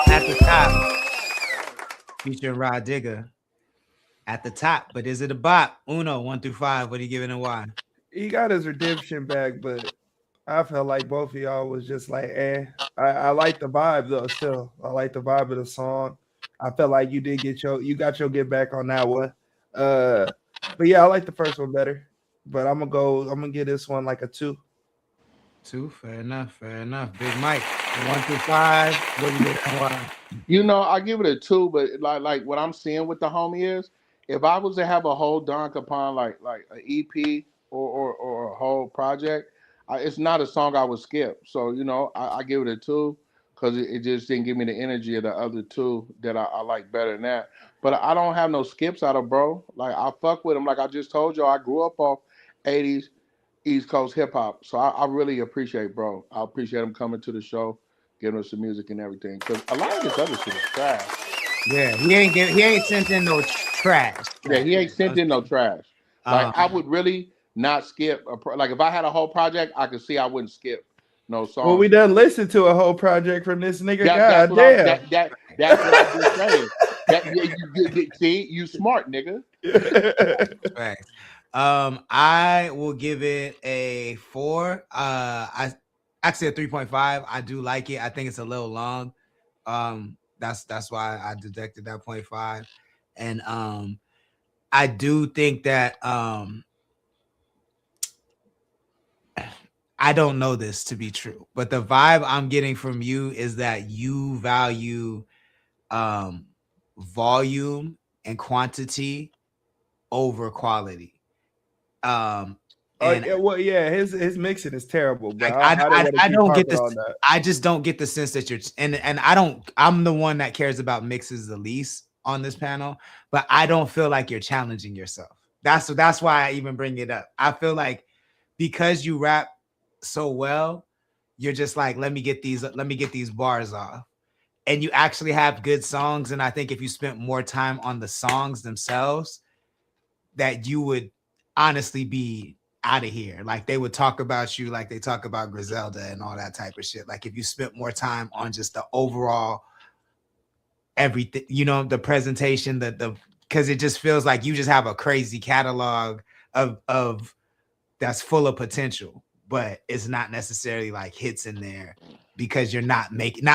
At the Top, featuring Rod Digger. At the Top, but is it a bop? Uno, 1 through 5. What are you giving and why? He got his redemption back, but I felt like both of y'all was just like, I like the vibe though. Still, I like the vibe of the song. I felt like you got your get back on that one. But yeah, I like the first one better. But I'm gonna give this one like a 2. 2, fair enough. Big Mike, 1 through 5. What do you think and why? You know, I give it a 2, but like what I'm seeing with the homie is, if I was to have a whole Don Capone like an EP or a whole project, it's not a song I would skip. So you know, I give it a 2 because it just didn't give me the energy of the other 2 that I like better than that. But I don't have no skips out of bro. Like I fuck with him. Like I just told you, I grew up off 80s East Coast hip hop. So I really appreciate bro. I appreciate him coming to the show, giving us some music and everything. Because a lot of this other shit is trash. Yeah, he ain't sent in no trash. Yeah, he ain't sent in no trash. Like I would really not skip like if I had a whole project, I could see I wouldn't skip no song. Well, we done listened to a whole project from this nigga. That's what I'm just saying. See, you smart nigga. Right. I will give it a 4. I actually a 3.5. I do like it. I think it's a little long. That's why I deducted that 0.5. And I do think that I don't know this to be true, but the vibe I'm getting from you is that you value volume and quantity over quality. His mixing is terrible, but I don't get this. I just don't get the sense that you're and I'm the one that cares about mixes the least on this panel, but I don't feel like you're challenging yourself. That's why I even bring it up. I feel like because you rap so well, you're just like, let me get these bars off. And you actually have good songs. And I think if you spent more time on the songs themselves, that you would honestly be out of here. Like they would talk about you like they talk about Griselda and all that type of shit. Like if you spent more time on just the overall everything, the presentation, because it just feels like you just have a crazy catalog of that's full of potential, but it's not necessarily like hits in there because you're not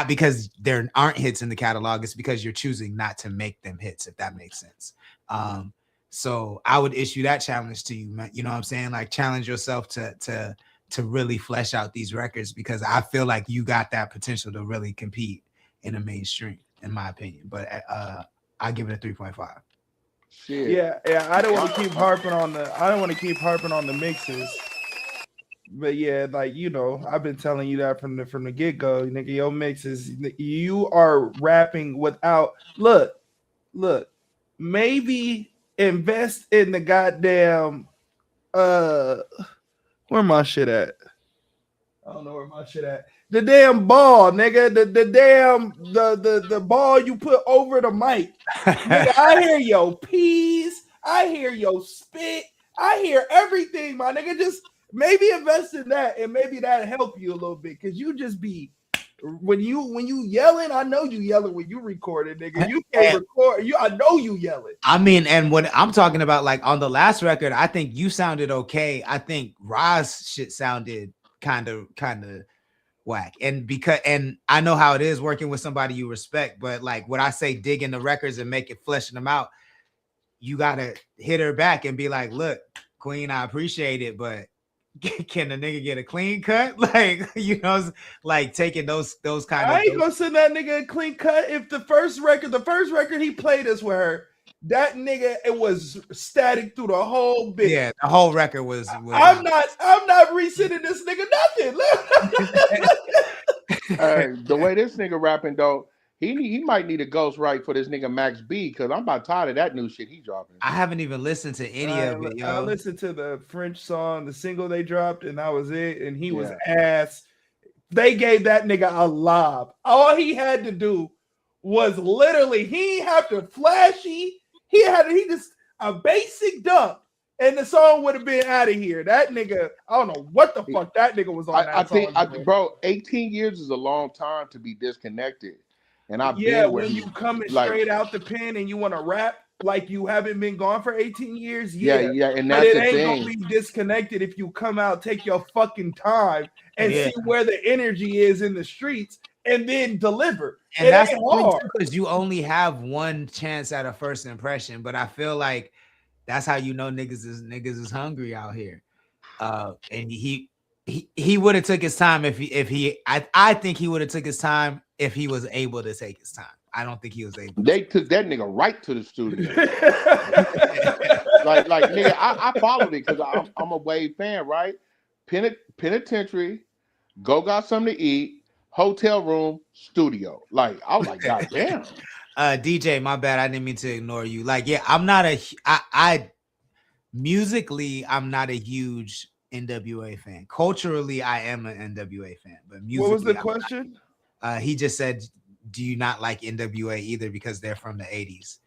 because there aren't hits in the catalog. It's because you're choosing not to make them hits, if that makes sense. So I would issue that challenge to you, man. You know what I'm saying? Like challenge yourself to really flesh out these records, because I feel like you got that potential to really compete in the mainstream, in my opinion. But I give it a 3.5. Shit. Yeah. I don't want to keep harping on the mixes. But yeah, like I've been telling you that from the get-go, nigga. Your mixes, you are rapping without look. Maybe invest in the goddamn where my shit at? I don't know where my shit at. The damn ball, nigga. The damn the ball you put over the mic. Nigga, I hear your peas. I hear your spit. I hear everything, my nigga. Just maybe invest in that, and maybe that'll help you a little bit, because you just be when you yelling. I know you yelling when you recording, nigga. You can't record. I know you yelling. I mean, and when I'm talking about like on the last record, I think you sounded okay. I think Ra's shit sounded kind of whack, and I know how it is working with somebody you respect, but like when I say dig in the records and make it fleshing them out, you gotta hit her back and be like, look, Queen, I appreciate it, but can the nigga get a clean cut? Like, like taking those kind of. I ain't gonna send that nigga a clean cut. If the first record he played us with her, that nigga, it was static through the whole bit. Yeah, the whole record was I'm not resending this nigga nothing. The way this nigga rapping though, he might need a ghostwrite for this nigga Max B, because I'm about tired of that new shit he dropping. I haven't even listened to any of it, yo. I listened to the French song, the single they dropped, and that was it. And he was ass. They gave that nigga a lob. All he had to do was literally, he didn't have to flashy. He just a basic dunk, and the song would have been out of here. That nigga, I don't know what the fuck that nigga was on. I think, bro, 18 years is a long time to be disconnected. And when you coming straight out the pen and you want to rap like you haven't been gone for 18 years, yeah, and that's but it ain't gonna be disconnected if you come out, take your fucking time, and see where the energy is in the streets, and then deliver. And that's hard because you only have one chance at a first impression. But I feel like that's how you know niggas is hungry out here. And he would have took his time I think he would have took his time if he was able to take his time. I don't think he was able. They took that nigga right to the studio. like nigga, I followed it because I'm a Wave fan, right? Penitentiary, go got something to eat, hotel room, studio. Like I was like, God damn. DJ, my bad. I didn't mean to ignore you. Like, yeah, I'm not musically, I'm not a huge NWA fan. Culturally, I am an NWA fan, but musically, what was the question? He just said, do you not like NWA either because they're from the 80s?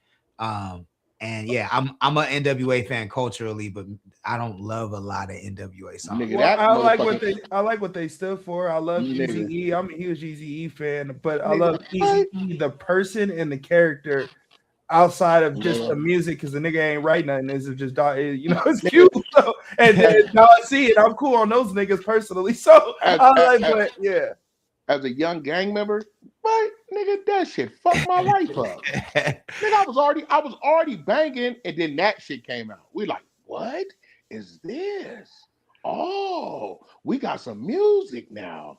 And yeah, I'm a NWA fan culturally, but I don't love a lot of NWA songs. Nigga, I like what they stood for. I love Eazy-E. I'm a huge Eazy-E fan, but I love Eazy-E, the person and the character outside of just the music, because the nigga ain't write nothing. It's just it's cute. So, and now I see it. I'm cool on those niggas personally. So as a young gang member, right, nigga, that shit fucked my life up. Nigga, I was already banging, and then that shit came out. We like, what is this? Oh, we got some music now.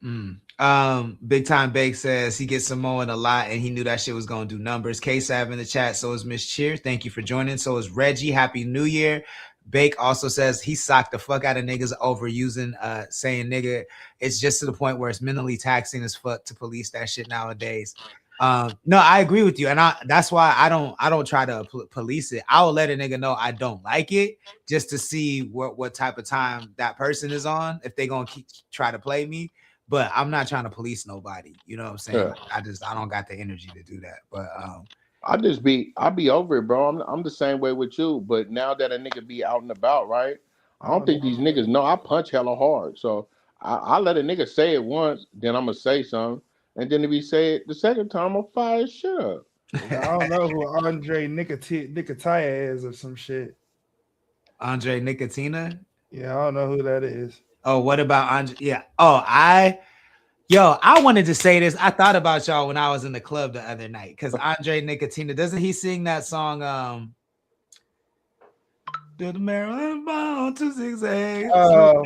Big Time Bake says he gets Samoan a lot, and he knew that shit was gonna do numbers. K-Sav in the chat. So is Miss Cheer. Thank you for joining. So is Reggie. Happy New Year. Bake also says he socked the fuck out of niggas over using saying nigga. It's just to the point where it's mentally taxing as fuck to police that shit nowadays. No, I agree with you, and that's why I don't try to police it. I will let a nigga know I don't like it just to see what type of time that person is on, if they gonna try to play me. But I'm not trying to police nobody. You know what I'm saying? Yeah. I don't got the energy to do that. But I'll be over it, bro. I'm the same way with you. But now that a nigga be out and about, right? I don't think these niggas know I punch hella hard. So I let a nigga say it once, then I'm gonna say something. And then if he say it the second time, I'm fire his shit up. I don't know who Andre Nicotina is or some shit. Andre Nicotina? Yeah, I don't know who that is. Oh, what about Andre? Yeah. Oh, I wanted to say this. I thought about y'all when I was in the club the other night, because Andre Nicotina, doesn't he sing that song? Do the Maryland bone to zigzag? No,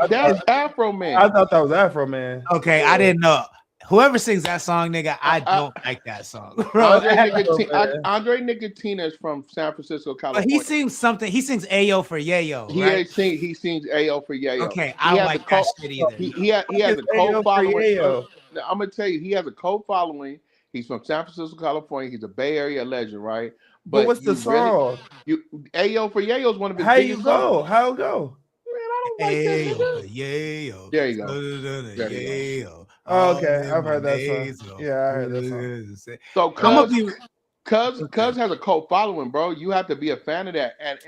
that's Afro Man. I thought that was Afro Man. Okay, I didn't know. Whoever sings that song, nigga, I don't like that song. Andre Nicotina is from San Francisco, California. But he sings something. He sings Ayo for Yayo. Right? He sings Ayo for Yayo. Okay, I don't like that shit either. He has a cult following. I'm gonna tell you, he has a cult following. He's from San Francisco, California. He's a Bay Area legend, right? But what's the song? Ayo for Yayo is one of his. How you go? How it go? Ayo for Yayo. There you go. Yayo. Oh, okay, I've heard that song. Yeah, I heard that song. So Cuz has a cult following, bro. You have to be a fan of that. And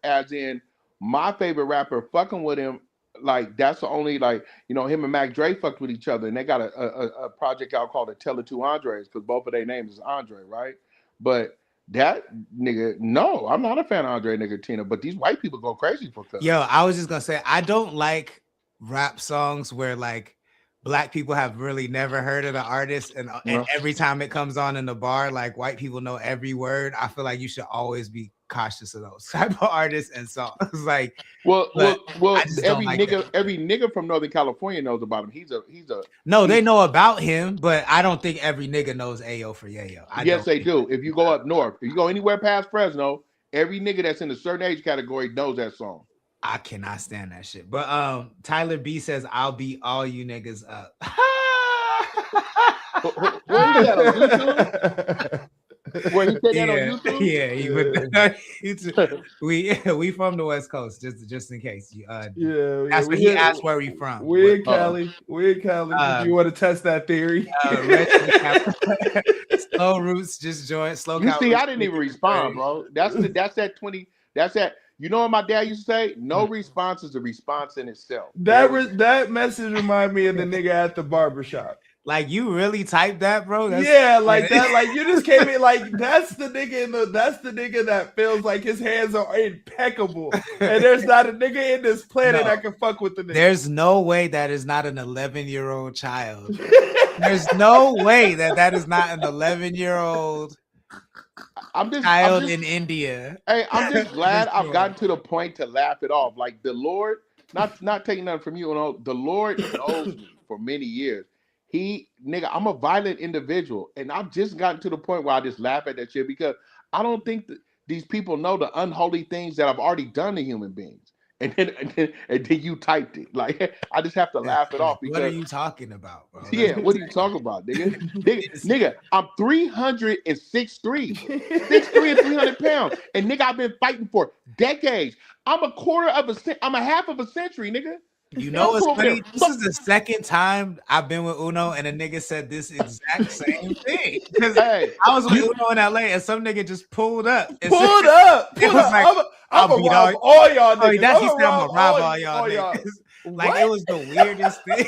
as in my favorite rapper fucking with him, like that's the only, like, you know, him and Mac Dre fucked with each other, and they got a project out called the Tell It to Andres, because both of their names is Andre, right? But that nigga, no, I'm not a fan of Andre Nicotina, but these white people go crazy for Cuz. Yo, I was just gonna say, I don't like rap songs where like Black people have really never heard of the artist, and every time it comes on in the bar, like white people know every word. I feel like you should always be cautious of those type of artists and songs. Like, well, every nigga from Northern California knows about him. He's a. They know about him, but I don't think every nigga knows Ayo for Yayo. Yes, they do. If you go up north, if you go anywhere past Fresno, every nigga that's in a certain age category knows that song. I cannot stand that shit. But Tyler B says, I'll beat all you niggas up. Where you at on YouTube? Where you take that on YouTube? Yeah, we from the West Coast, just in case. That's what he asked where we from. We're in Cali. If you want to test that theory. Slow Roots just joined. You see, I didn't even respond, bro. That's that 20. That's that. You know what my dad used to say? No response is a response in itself. That message reminded me of the nigga at the barbershop. Like, you really typed that, bro? That. Like, you just came in like, that's the nigga that feels like his hands are impeccable, and there's not a nigga in this planet that can fuck with the nigga. There's no way that is not an 11-year-old child. There's no way that is not an 11-year-old child in India. Hey, I'm just glad I've gotten to the point to laugh it off. Like, the Lord, not taking nothing from you, the Lord knows me for many years. I'm a violent individual, and I've just gotten to the point where I just laugh at that shit, because I don't think that these people know the unholy things that I've already done to human beings. And then you typed it. Like, I just have to laugh it off. Because, what are you talking about, bro? Yeah, what are you talking about, nigga? nigga, I'm 306'3", 6'3" and 300 pounds, and nigga, I've been fighting for decades. I'm a half of a century, nigga. You know what's funny? This is the second time I've been with Uno and a nigga said this exact same thing. Because I was with Uno in LA and some nigga just pulled up. It was like, I'll beat all y'all niggas. He said, I'm gonna rob all y'all niggas. Like, it was the weirdest thing.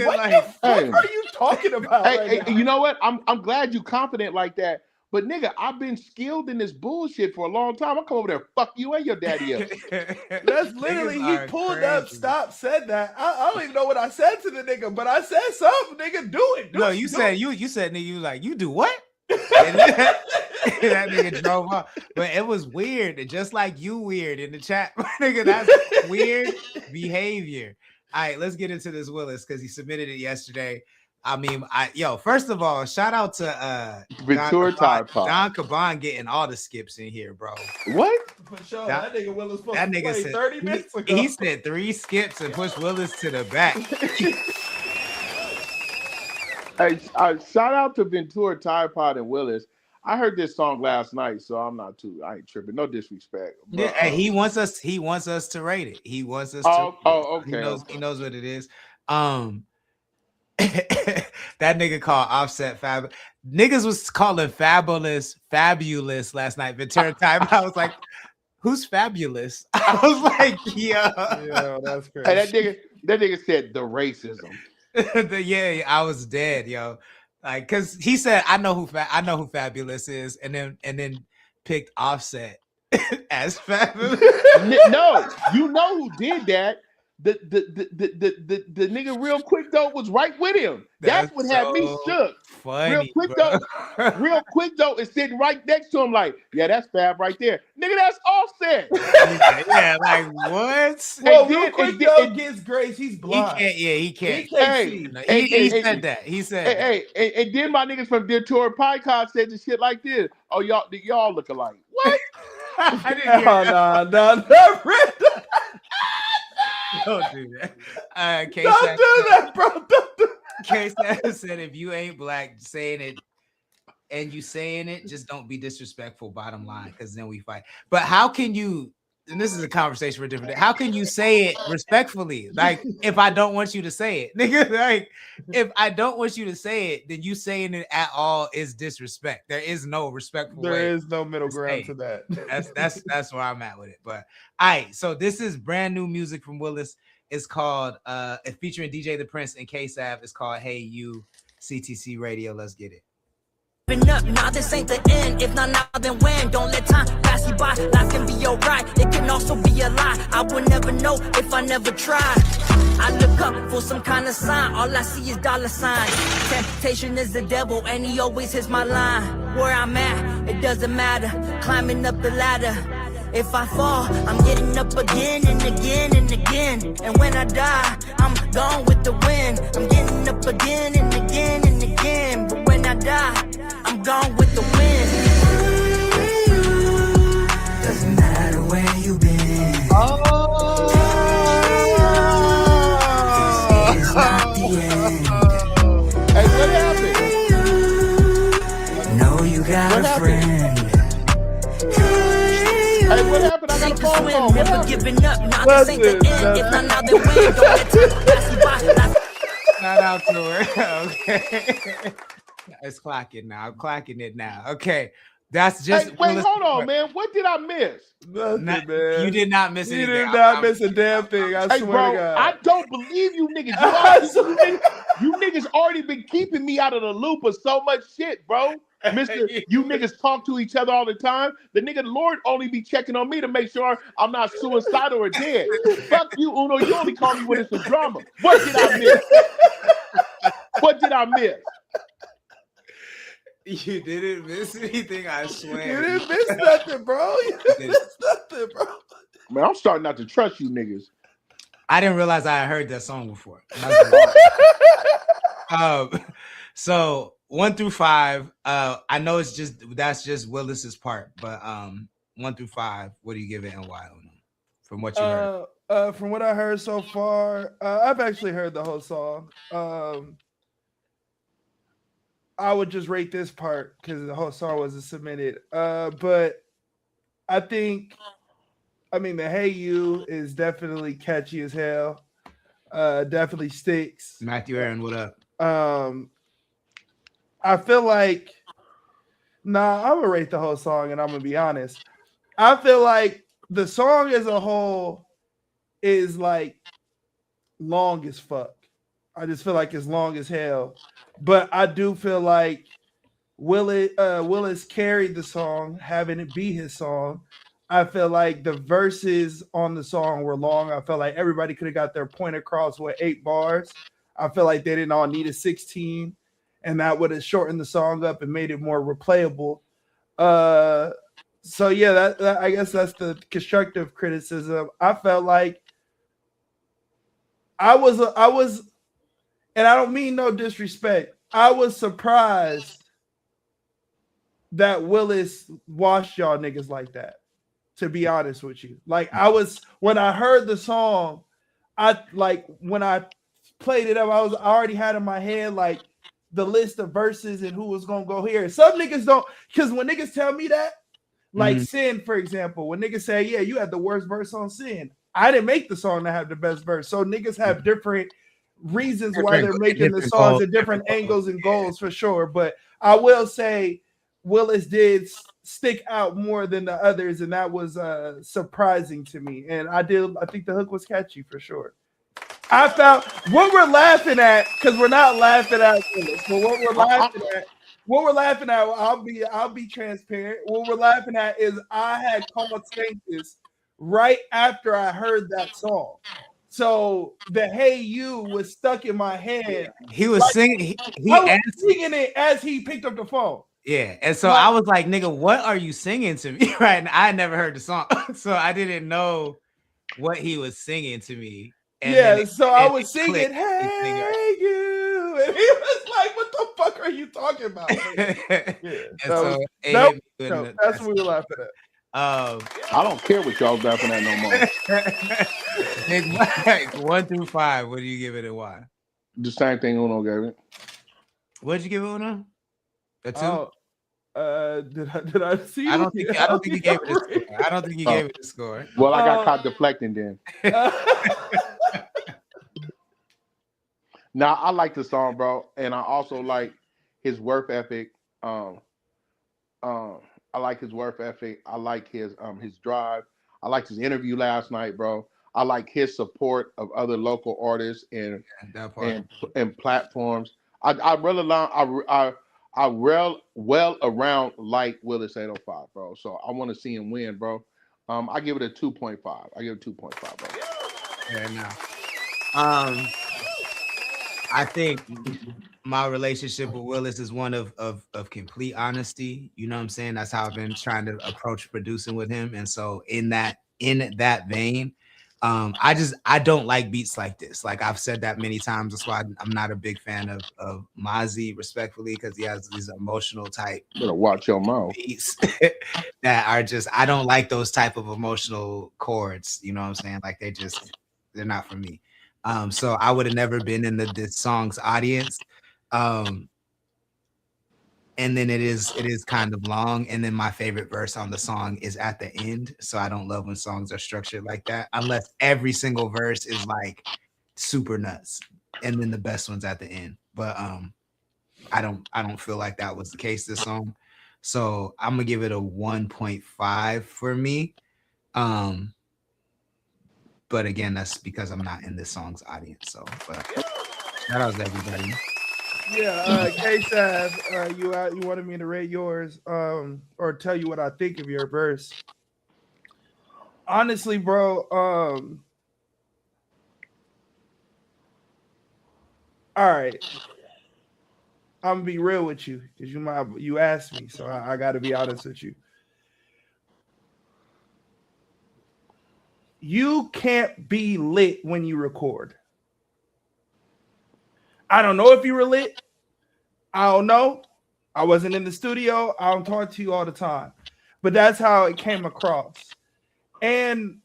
What the fuck are you talking about? Hey, you know what? I'm glad you confident like that. But nigga, I've been skilled in this bullshit for a long time. I'll come over there and fuck you and your daddy up. That's literally, he pulled up, stopped, said that. I don't even know what I said to the nigga, but I said something, nigga, do it. No, you said, nigga, you like, you do what? That nigga drove off. But it was weird, just like you weird in the chat. Nigga, that's weird behavior. All right, let's get into this Willis because he submitted it yesterday. I mean, first of all, shout out to Ventura Tide Pod. Don Caban getting all the skips in here, bro. What? For sure. That nigga Willis supposed to play said, 30 minutes ago. He said 3 skips and pushed Willis to the back. Hey, shout out to Ventura Tide Pod and Willis. I heard this song last night, so I ain't tripping. No disrespect. But, yeah, and he wants us to rate it. He wants us to. Okay. He knows what it is. That nigga called Offset Fab. Niggas was calling Fabulous last night. Ventura Time. I was like, who's Fabulous? I was like, yeah, that's crazy. Hey, that nigga said the racism. Yeah, I was dead, yo. Like, cause he said, I know who Fabulous is, and then picked Offset as Fabulous. No, you know who did that. The nigga real quick though was right with him. That's what had me shook. Funny, real quick though is sitting right next to him like, yeah, that's Fab right there. Nigga, that's Offset. Yeah, like what? Well, real quick though gets grace. He's blind. He can't. He said that. He said. Hey, and then my niggas from Ventura Podcast said the shit like this. Oh, y'all look alike. What? I didn't hear that. No. Don't do that. Don't do that, bro. Don't do K said if you ain't black saying it and you saying it, just don't be disrespectful, bottom line, because then we fight. But how can you, and this is a conversation for a different day, how can you say it respectfully? Like, if I don't want you to say it, nigga, like, if I don't want you to say it, then you saying it at all is disrespect. There is no respectful way. There is no middle ground to that. That's where I'm at with it. But all right, so this is brand new music from Willis. It's called featuring DJ The Prince and K-Sav. It's called Hey You, CTC Radio. Let's get it. Up, nah, this ain't the end. If not now, then when? Don't let time pass you by. Life can be alright, it can also be a lie. I would never know if I never tried. I look up for some kind of sign. All I see is dollar signs. Temptation is the devil, and he always hits my line. Where I'm at, it doesn't matter. Climbing up the ladder. If I fall, I'm getting up again and again and again. And when I die, I'm gone with the wind. I'm getting up again and again and again. But when I die, I'm gone with the wind. Doesn't matter where you've been. It's not the end. Hey, what happened? No, you got a friend. Hey, what happened? I got a phone call. Never giving up. Now this ain't the end. If not now, then when? Don't let time pass you by. Shout out to her. Okay. It's clocking now. I'm clocking it now. Okay. That's just. Hey, wait, hold on, man. What did I miss? Nothing, man. You did not miss anything. You did not miss a damn thing. I swear to God. I don't believe you niggas. You niggas already been keeping me out of the loop of so much shit, bro. Mister, you niggas talk to each other all the time. The nigga Lord only be checking on me to make sure I'm not suicidal or dead. Fuck you, Uno. You only call me when it's a drama. What did I miss? What did I miss? You didn't miss anything, I swear. You didn't miss nothing, bro. You didn't miss nothing, bro. Man, I'm starting not to trust you niggas. I didn't realize I had heard that song before. So 1 through 5, I know that's just Willis's part, but 1 through 5, what do you give it and why? From what you heard, from what I heard so far, I've actually heard the whole song. I would just rate this part because the whole song wasn't submitted. But I think, the Hey You is definitely catchy as hell. definitely sticks. Matthew Aaron, what up? I feel like, I'm gonna rate the whole song, and I'm gonna be honest. I feel like the song as a whole is like long as fuck. I just feel like it's long as hell. But I do feel like Willis carried the song, having it be his song. I feel like the verses on the song were long. I felt like everybody could have got their point across with 8 bars. I feel like they didn't all need a 16, and that would have shortened the song up and made it more replayable. So yeah, that I guess that's the constructive criticism. I felt like I was, and I don't mean no disrespect. I was surprised that Willis washed y'all niggas like that, to be honest with you. Like, I was, when I heard the song, when I played it up, I already had in my head like the list of verses and who was gonna go here. Some niggas don't, because when niggas tell me that, like Sin, for example, when niggas say, yeah, you had the worst verse on Sin, I didn't make the song to have the best verse. So niggas have different reasons why they're making the songs at different angles and goals, for sure. But I will say Willis did stick out more than the others, and that was surprising to me. And I think the hook was catchy for sure. I found what we're laughing at, because we're not laughing at Willis, but what we're laughing at, I'll be transparent. What we're laughing at is I had Comatrantis right after I heard that song. So the "Hey You" was stuck in my head. He was singing. I was singing it as he picked up the phone. Yeah, and so I was like, "Nigga, what are you singing to me?" Right? And I never heard the song, so I didn't know what he was singing to me. And I was singing, "Hey You," and he was like, "What the fuck are you talking about?" That's what we were laughing at. I don't care what y'all laughing at no more. Like 1 through 5, what do you give it and why? The same thing Uno gave it. What did you give it, Uno? A 2? Did I see? I don't think you gave it a score. I don't think you gave it a score. Well, I got caught deflecting then. Now I like the song, bro, and I also like his work ethic. I like his work ethic. I like his drive. I liked his interview last night, bro. I like his support of other local artists and platforms. I well around like Willis 805, bro. So I want to see him win, bro. I give it a 2.5. I give it 2.5, bro. Yeah, now. I think my relationship with Willis is one of complete honesty. You know what I'm saying? That's how I've been trying to approach producing with him. And so in that vein, I don't like beats like this. Like I've said that many times. That's why I'm not a big fan of Mozzie, respectfully, because he has these emotional type. Better watch your mouth. Beats that are just, I don't like those type of emotional chords. You know what I'm saying? Like they're not for me. So I would have never been in this song's audience. And then it is kind of long. And then my favorite verse on the song is at the end. So I don't love when songs are structured like that, unless every single verse is like super nuts. And then the best one's at the end. But I don't feel like that was the case this song. So I'm gonna give it a 1.5 for me. But again, that's because I'm not in this song's audience. So, but shout out to everybody. Yeah, K-Sav, you wanted me to rate yours, or tell you what I think of your verse. Honestly, bro, all right. I'm gonna be real with you because you asked me, so I got to be honest with you. You can't be lit when you record. I don't know if you were lit. I don't know. I wasn't in the studio. I don't talk to you all the time. But that's how it came across. And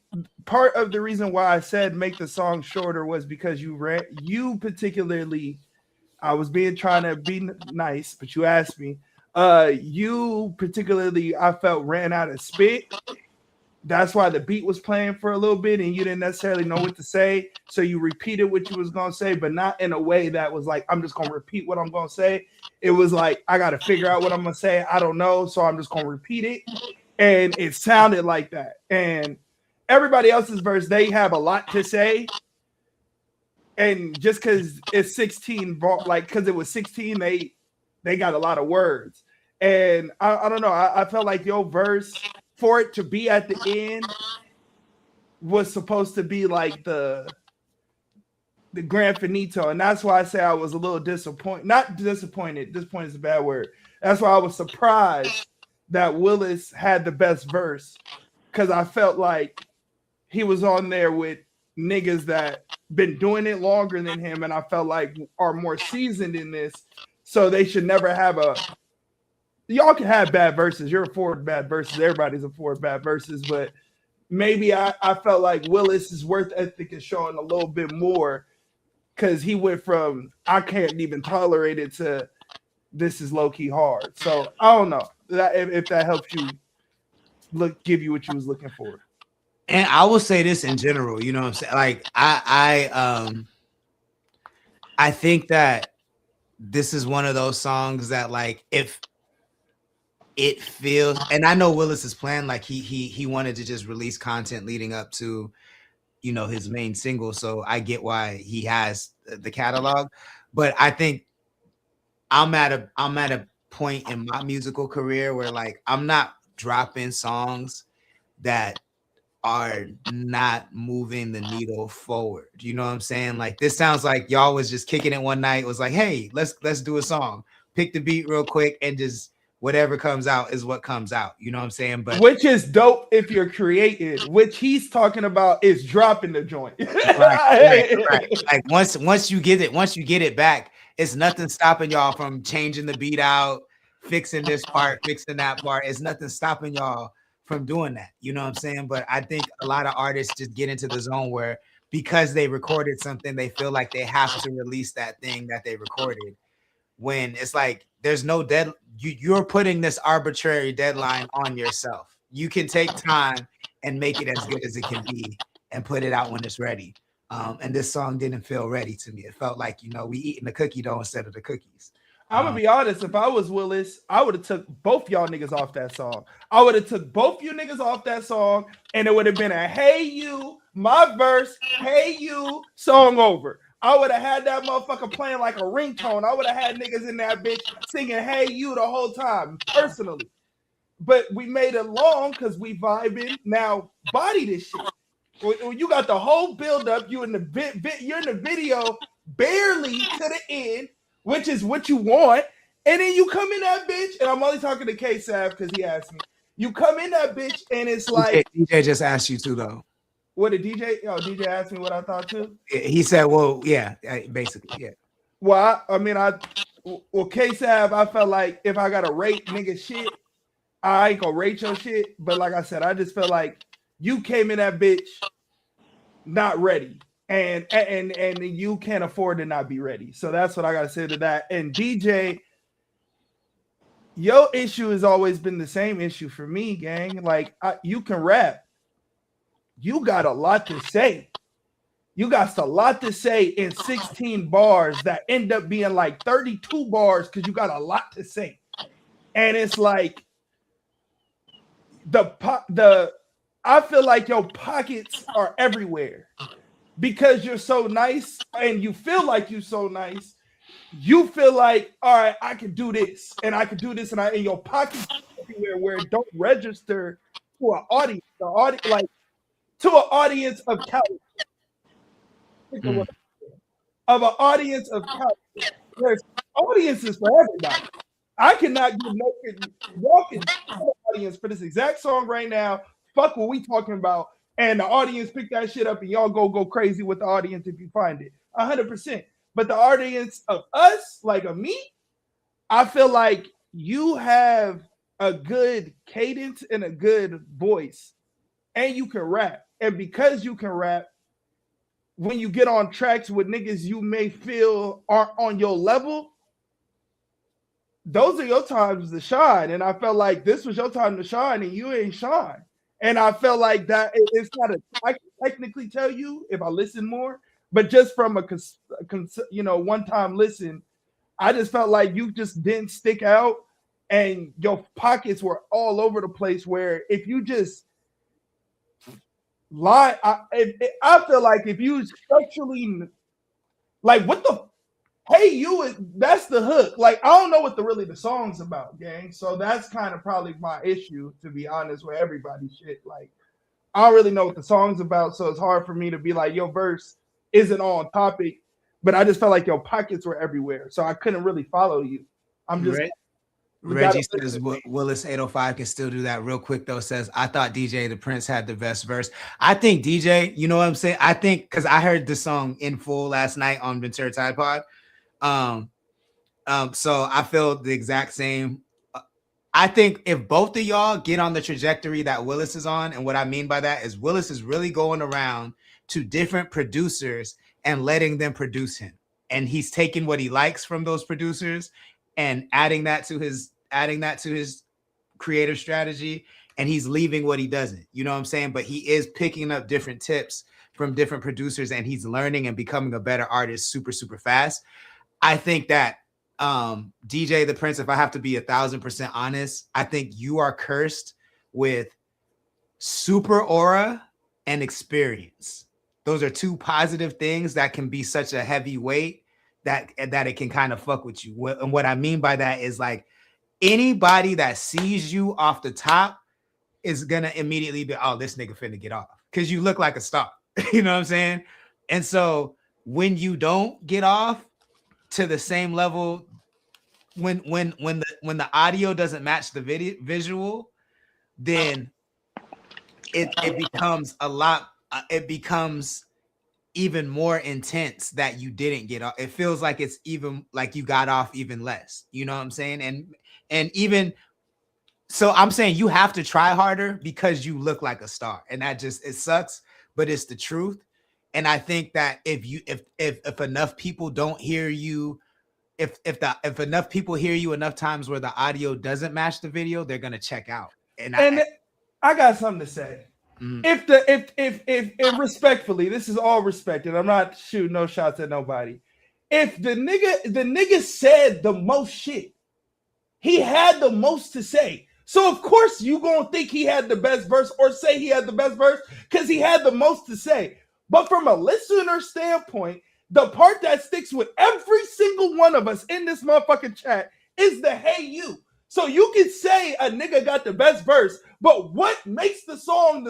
part of the reason why I said make the song shorter was because you particularly, I was trying to be nice, but you asked me. You particularly, I felt, ran out of spit that's why the beat was playing for a little bit and you didn't necessarily know what to say. So you repeated what you was going to say, but not in a way that was like, I'm just going to repeat what I'm going to say. It was like, I got to figure out what I'm going to say. I don't know. So I'm just going to repeat it. And it sounded like that. And everybody else's verse, they have a lot to say. And just because it's 16, like, because it was 16, they got a lot of words. And I don't know. I felt like your verse, for it to be at the end, was supposed to be like the grand finito. And that's why I say I was a little disappointed. Not disappointed. Disappointed is a bad word. That's why I was surprised that Willis had the best verse. Because I felt like he was on there with niggas that been doing it longer than him. And I felt like are more seasoned in this. So they should never have y'all can have bad verses. You're afforded bad verses. Everybody's afforded bad verses. But maybe I felt like Willis's work ethic is showing a little bit more because he went from I can't even tolerate it to this is low-key hard. So I don't know if that helps you give you what you was looking for. And I will say this in general, you know what I'm saying? Like I think that this is one of those songs that like if it feels, and I know Willis's plan, like he wanted to just release content leading up to, you know, his main single. So I get why he has the catalog, but I think I'm at a point in my musical career where like I'm not dropping songs that are not moving the needle forward. You know what I'm saying? Like this sounds like y'all was just kicking it one night. It was like, hey, let's do a song. Pick the beat real quick and just whatever comes out is what comes out. You know what I'm saying? But which is dope if you're creative. Which he's talking about is dropping the joint. right. Like once you get it back, it's nothing stopping y'all from changing the beat out, fixing this part, fixing that part. It's nothing stopping y'all from doing that. You know what I'm saying? But I think a lot of artists just get into the zone where because they recorded something, they feel like they have to release that thing that they recorded. When it's like there's no dead, you're putting this arbitrary deadline on yourself. You can take time and make it as good as it can be and put it out when it's ready. And this song didn't feel ready to me. It felt like, you know, we eating the cookie dough instead of the cookies. I'm gonna be honest. If I was Willis, I would have took both y'all niggas off that song. I would have took both you niggas off that song, and it would have been a "Hey You," my verse, "Hey You," song over. I would have had that motherfucker playing like a ringtone. I would have had niggas in that bitch singing "Hey You" the whole time, personally. But we made it long because we vibing. Now body this shit. When you got the whole build up, you're in the video barely to the end, which is what you want, and then you come in that bitch, and I'm only talking to K-Sav because he asked me. You come in that bitch, and it's like DJ just asked you too, though. What did DJ? Oh, DJ asked me what I thought too. He said, "Well, yeah, basically, yeah." Well, K-Sav, I felt like if I gotta rate nigga shit, I ain't gonna rate your shit. But like I said, I just felt like you came in that bitch not ready. And you can't afford to not be ready. So that's what I gotta say to that. And DJ, your issue has always been the same issue for me, gang. Like you can rap. You got a lot to say. You got a lot to say in 16 bars that end up being like 32 bars because you got a lot to say. And it's like I feel like your pockets are everywhere. Because you're so nice and you feel like you're so nice, you feel like, all right, I can do this and I can do this, and in your pockets everywhere where it don't register to an audience, like to an audience of caliber. Of an audience of caliber. There's audiences for everybody. I cannot give no y'all can audience for this exact song right now. Fuck what we talking about. And the audience pick that shit up and y'all go crazy with the audience if you find it. 100%. But the audience of us, like of me, I feel like you have a good cadence and a good voice. And you can rap. And because you can rap, when you get on tracks with niggas you may feel are on your level, those are your times to shine. And I felt like this was your time to shine and you ain't shine. And I felt like that it's not I can technically tell you if I listen more, but just from a one-time listen, I just felt like you just didn't stick out and your pockets were all over the place where if you just lie, I feel like if you structurally like what the hey you is that's the hook. Like I don't know what the song's about, gang. So that's kind of probably my issue, to be honest, with everybody's shit. Like I don't really know what the song's about, so it's hard for me to be like your verse isn't on topic, but I just felt like your pockets were everywhere, so I couldn't really follow you. I'm just Reggie says Willis 805 can still do that real quick though. Says I thought DJ the Prince had the best verse. I think DJ, you know what I'm saying? I think because I heard the song in full last night on Ventura Tide Pod. So I feel the exact same. I think if both of y'all get on the trajectory that Willis is on, and what I mean by that is Willis is really going around to different producers and letting them produce him, and he's taking what he likes from those producers and adding that to his creative strategy, and he's leaving what he doesn't. You know what I'm saying? But he is picking up different tips from different producers, and he's learning and becoming a better artist super, super fast. I think that DJ the Prince, if I have to be 1,000% honest, I think you are cursed with super aura and experience. Those are two positive things that can be such a heavy weight that it can kind of fuck with you. And what I mean by that is like anybody that sees you off the top is gonna immediately be, oh, this nigga finna get off because you look like a star. You know what I'm saying? And so when you don't get off to the same level, when the audio doesn't match the visual, then it becomes a lot. It becomes even more intense that you didn't get off. It feels like it's even like you got off even less. You know what I'm saying? And even so, I'm saying you have to try harder because you look like a star, and that just it sucks, but it's the truth. And I think that if enough people don't hear you, if enough people hear you enough times where the audio doesn't match the video, they're gonna check out. And I got something to say. If respectfully, this is all respected. I'm not shooting no shots at nobody. If the nigga said the most shit, he had the most to say. So of course you gonna think he had the best verse or say he had the best verse because he had the most to say. But from a listener standpoint, the part that sticks with every single one of us in this motherfucking chat is the hey you. So you can say a nigga got the best verse, but what makes the song?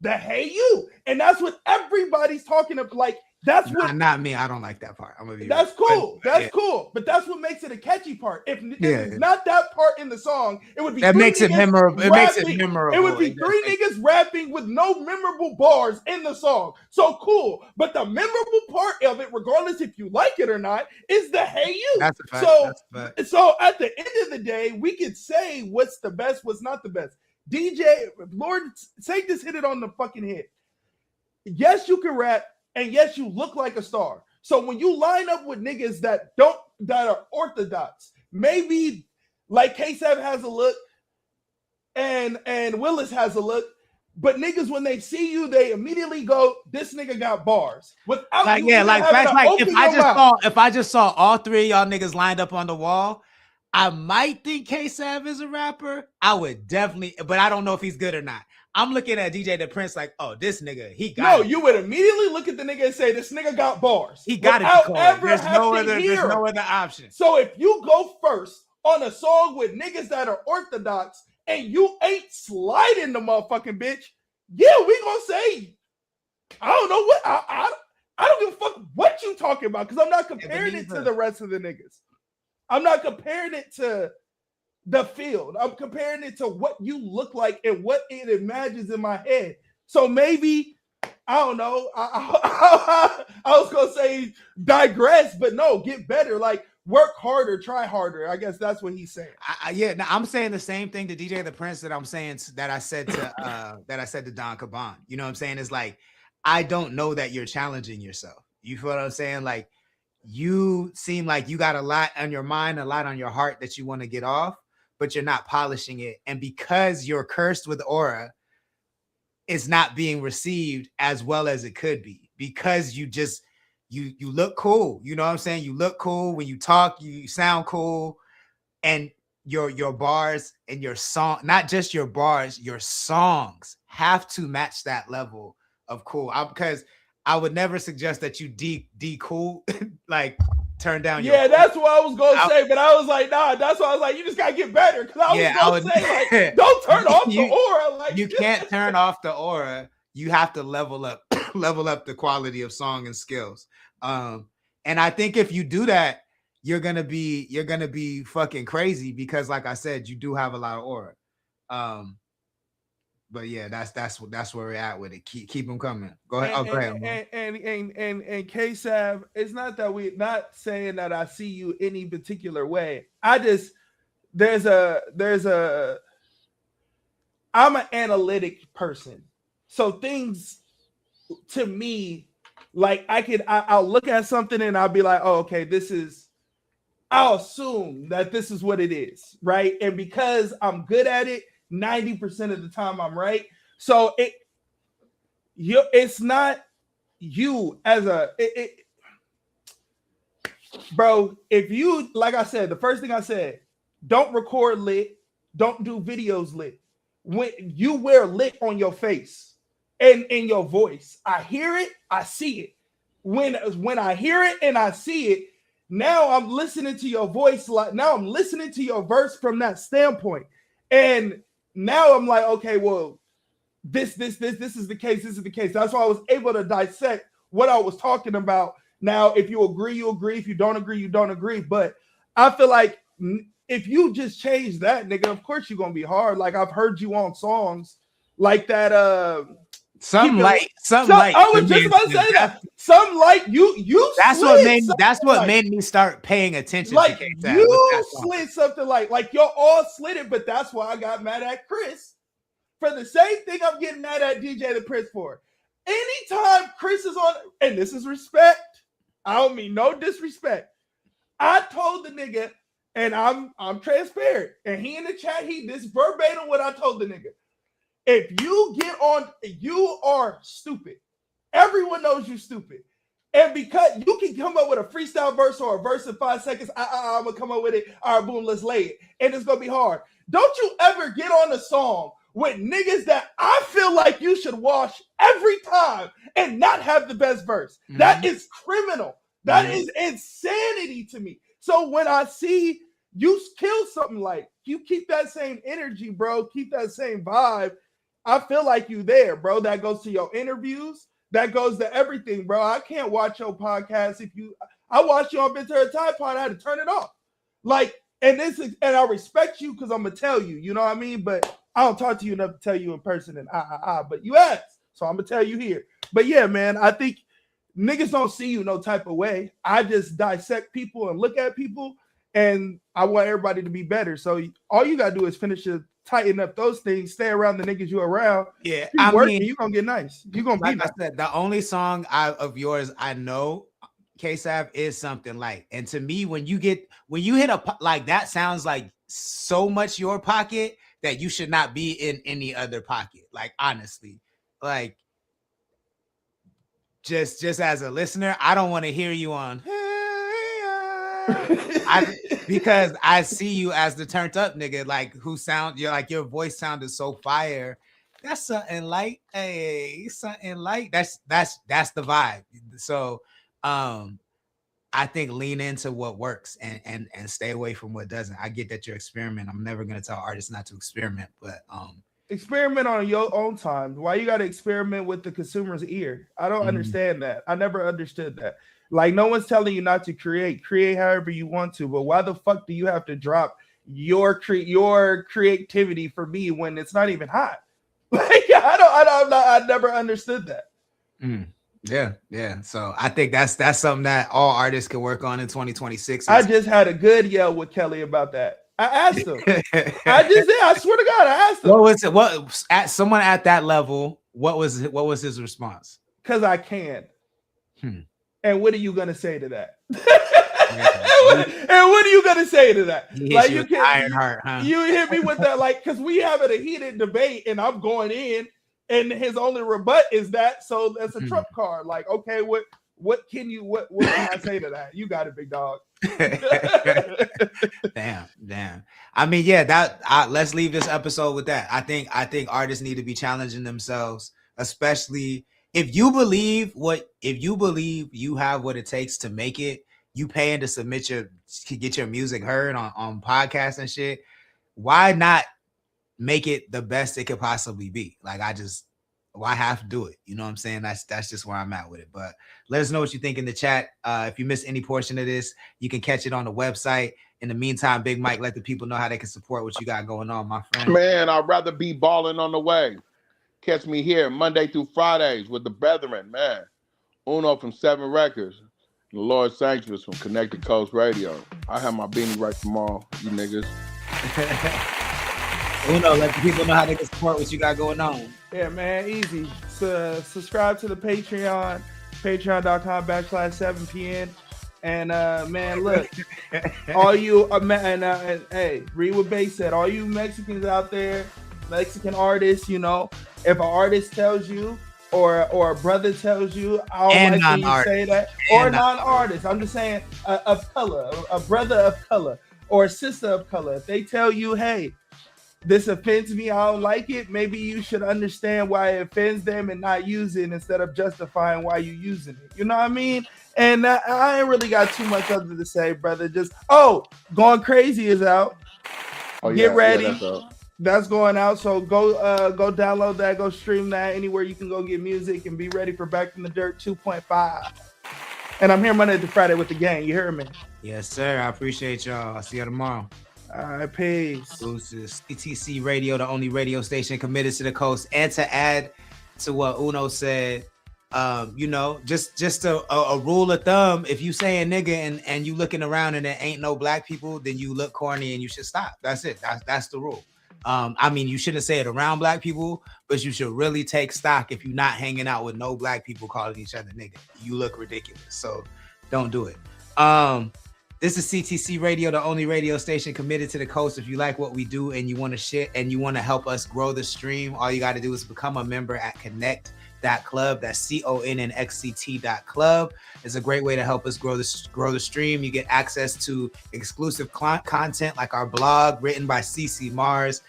The hey you. And that's what everybody's talking about. Like, that's what not me. I don't like that part. I'm gonna be that's cool. That's cool. But that's what makes it a catchy part. If it's not that part in the song, it would be that makes it memorable. It makes it memorable. It would be three niggas rapping with no memorable bars in the song. So cool. But the memorable part of it, regardless if you like it or not, is the hey you. That's a fact. So at the end of the day, we could say what's the best, what's not the best. DJ, Lord, Saint just hit it on the fucking head. Yes, you can rap. And yes, you look like a star. So when you line up with niggas that are orthodox, maybe like K7 has a look and Willis has a look, but niggas when they see you, they immediately go, "This nigga got bars." Without like if I just saw all three of y'all niggas lined up on the wall, I might think K7 is a rapper. I would definitely, but I don't know if he's good or not. I'm looking at DJ the Prince like, oh, this nigga, he got it. You would immediately look at the nigga and say, this nigga got bars. He got it. There's no other option. So if you go first on a song with niggas that are orthodox and you ain't sliding the motherfucking bitch, yeah, we gonna say, I don't know what, I don't give a fuck what you talking about, because I'm not comparing it to the rest of the niggas. I'm not comparing it to the field. I'm comparing it to what you look like and what it imagines in my head. So maybe, I don't know. I was going to say digress, but no, get better. Like, work harder, try harder. I guess that's what he's saying. Now I'm saying the same thing to DJ the Prince that I said to Don Caban. You know what I'm saying? It's like, I don't know that you're challenging yourself. You feel what I'm saying? Like, you seem like you got a lot on your mind, a lot on your heart that you want to get off, but you're not polishing it. And because you're cursed with aura, is not being received as well as it could be, because you look cool. You know what I'm saying? You look cool when you talk, you sound cool, and your bars and your song, not just your bars, your songs have to match that level of cool. Because I would never suggest that you de cool, like turn down your that's what I was gonna say, but I was like, nah, that's why I was like, you just gotta get better. Because I was gonna say, like, don't turn off the aura. Like, you can't turn off the aura. You have to level up the quality of song and skills. And I think if you do that, you're gonna be fucking crazy, because like I said, you do have a lot of aura. But yeah, that's where we're at with it. Keep them coming. Go ahead. Go ahead. And K-Sav, it's not that we're not saying that I see you any particular way. I'm an analytic person. So things to me, like I'll look at something and I'll be like, oh, okay, I'll assume that this is what it is, right? And because I'm good at it, 90% of the time I'm right. So it's not you as bro. If you, like I said, the first thing I said, don't record lit, don't do videos lit. When you wear lit on your face and in your voice, I hear it, I see it. When I hear it and I see it, now I'm listening to your voice, like now I'm listening to your verse from that standpoint. And now I'm like, okay, well, this is the case. This is the case. That's why I was able to dissect what I was talking about. Now, if you agree, you agree. If you don't agree, you don't agree. But I feel like if you just change that, nigga, of course you're gonna be hard. Like I've heard you on songs like that. Some light. I was just about to say that. Some light. You. That's what made me start paying attention. Like to you slid something like you're all slid it, but that's why I got mad at Chris for the same thing I'm getting mad at DJ the Prince for. Anytime Chris is on, and this is respect. I don't mean no disrespect. I told the nigga, and I'm transparent, and he in the chat, this verbatim what I told the nigga. If you get on, you are stupid. Everyone knows you stupid. And because you can come up with a freestyle verse or a verse in 5 seconds, I'm going to come up with it. All right, boom, let's lay it. And it's going to be hard. Don't you ever get on a song with niggas that I feel like you should wash every time and not have the best verse. Mm-hmm. That is criminal. That is insanity to me. So when I see you kill something like, you keep that same energy, bro, keep that same vibe, I feel like you there, bro. That goes to your interviews. That goes to everything, bro. I can't watch your podcast I watched you on Been to a Tide Pod. I had to turn it off. Like, and I respect you because I'm gonna tell you, you know what I mean? But I don't talk to you enough to tell you in person and but you asked, so I'm gonna tell you here. But yeah, man, I think niggas don't see you no type of way. I just dissect people and look at people, and I want everybody to be better. So all you gotta do is tighten up those things, stay around the niggas you around. Yeah, I mean, you're gonna get nice. You're gonna be nice. I said, the only song of yours I know, K-Sav, is Something Light. And to me, when you hit a like that, sounds like so much your pocket that you should not be in any other pocket. Like honestly, like just as a listener, I don't want to hear you on. Because I see you as the turned up nigga, like you're like your voice sounded so fire. That's something light. Hey, something light. That's the vibe. So I think lean into what works and stay away from what doesn't. I get that you're experimenting. I'm never gonna tell artists not to experiment, but experiment on your own time. Why you gotta experiment with the consumer's ear? I don't understand that. I never understood that. Like, no one's telling you not to create however you want to, but why the fuck do you have to drop your creativity for me when it's not even hot? Like, I never understood that. Yeah. So I think that's something that all artists can work on in 2026. I just had a good yell with Kelly about that. I asked him. I swear to God, I asked him. What was it? What at someone at that level? What was his response? Because I can. And what are you gonna say to that? And what are you gonna say to that? Like you hit me with that, like, because we having a heated debate, and I'm going in, And his only rebut is that. So that's a trump card. Like, okay, what can I say to that? You got it, big dog. Damn. I mean, yeah, let's leave this episode with that. I think artists need to be challenging themselves, especially if you believe you have what it takes to make it. You paying to get your music heard on podcasts and shit. Why not make it the best it could possibly be? Like, why have to do it? You know what I'm saying? That's just where I'm at with it. But let us know what you think in the chat. If you missed any portion of this, you can catch it on the website. In the meantime, Big Mike, let the people know how they can support what you got going on, my friend. Man, I'd rather be balling on the way. Catch me here Monday through Fridays with the brethren, man. Uno from 7 Records. The Lord Sanctuary from Connect the Coast Radio. I have my beanie right tomorrow, you niggas. Uno, let the people know how they can support what you got going on. Yeah, man, easy. So, subscribe to the Patreon, patreon.com/7pn. And man, look, all you hey, read what Bay said. All you Mexicans out there, Mexican artists, you know, if an artist tells you or a brother tells you, I don't like when you say that, or non-artist. I'm just saying of color, a brother of color or a sister of color. If they tell you, hey, this offends me, I don't like it, maybe you should understand why it offends them and not use it instead of justifying why you're using it. You know what I mean? And I ain't really got too much other to say, brother. Just, Going Crazy is out. Get ready. That's going out. So go download that, go stream that anywhere you can go get music, and be ready for Back in the Dirt 2.5. And I'm here Monday to Friday with the gang. You heard me? Yes, sir. I appreciate y'all. I'll see you tomorrow. All right, peace. Deuces. CTC Radio, the only radio station committed to the coast. And to add to what Uno said, you know, just a rule of thumb, if you say a nigga and you looking around and there ain't no black people, then you look corny and you should stop. That's it. That's the rule. I mean, you shouldn't say it around black people, but you should really take stock if you're not hanging out with no black people calling each other nigga. You look ridiculous. So don't do it. This is CTC Radio, the only radio station committed to the coast. If you like what we do and you want to share and you want to help us grow the stream, all you got to do is become a member at connect.club. That's connect.club. It's a great way to help us grow the stream. You get access to exclusive content like our blog written by CC Mars.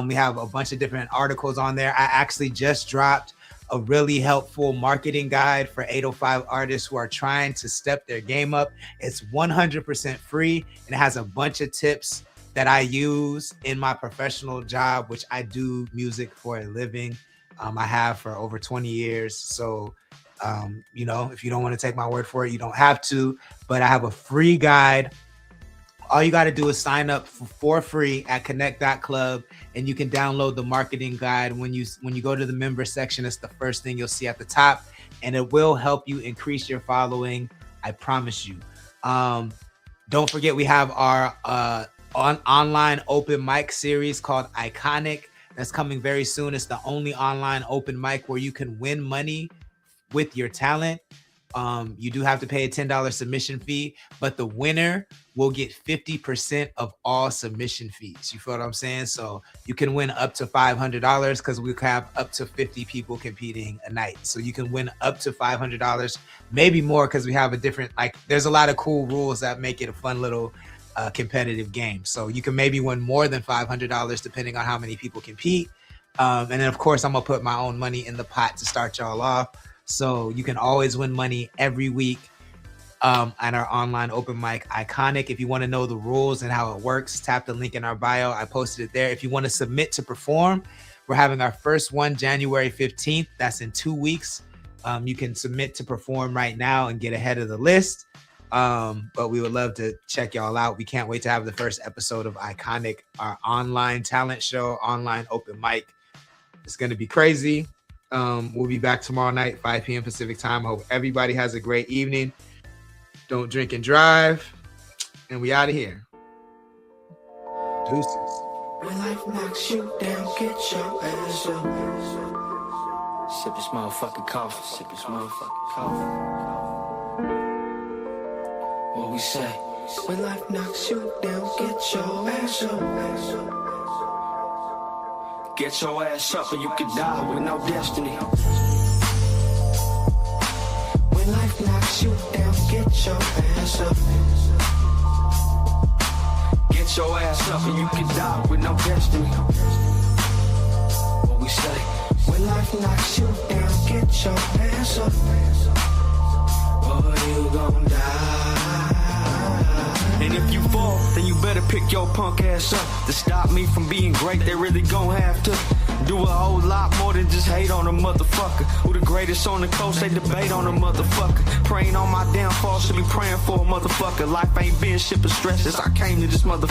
We have a bunch of different articles on there. I actually just dropped a really helpful marketing guide for 805 artists who are trying to step their game up. It's 100% free and it has a bunch of tips that I use in my professional job, which I do music for a living. I have for over 20 years. So, you know, if you don't want to take my word for it, you don't have to, but I have a free guide. All you got to do is sign up for free at connect.club, and you can download the marketing guide. When you go to the member section, it's the first thing you'll see at the top, and it will help you increase your following. I promise you. Don't forget, we have our online open mic series called Iconic. That's coming very soon. It's the only online open mic where you can win money with your talent. You do have to pay a $10 submission fee, but the winner will get 50% of all submission fees. You feel what I'm saying? So you can win up to $500 because we have up to 50 people competing a night. So you can win up to $500, maybe more, because we have a different, there's a lot of cool rules that make it a fun little competitive game. So you can maybe win more than $500 depending on how many people compete. And then of course I'm gonna put my own money in the pot to start y'all off. So you can always win money every week at our online open mic Iconic. If you want to know the rules and how it works, tap the link in our bio. I posted it there. If you want to submit to perform, we're having our first one January 15th. That's in 2 weeks. You can submit to perform right now and get ahead of the list. But we would love to check y'all out. We can't wait to have the first episode of Iconic, our online talent show, online open mic. It's going to be crazy. We'll be back tomorrow night, 5 p.m. Pacific time. I hope everybody has a great evening. Don't drink and drive. And we out of here. Deuces. When life knocks you down, get your ass up. Sip this motherfucking coffee. Sip this motherfucking coffee. What we say? When life knocks you down, get your ass up. Get your ass up or you could die with no destiny. When life knocks you down, get your ass up. Get your ass up and you can die with no destiny. What we say? When life knocks you down, get your ass up. Or you gon' die. And if you fall, then you better pick your punk ass up. To stop me from being great, they really gon' have to do a whole lot more than just hate on a motherfucker. Who the greatest on the coast, they debate on a motherfucker. Praying on my downfall, should be praying for a motherfucker. Life ain't been shit but stress since I came to this motherfucker.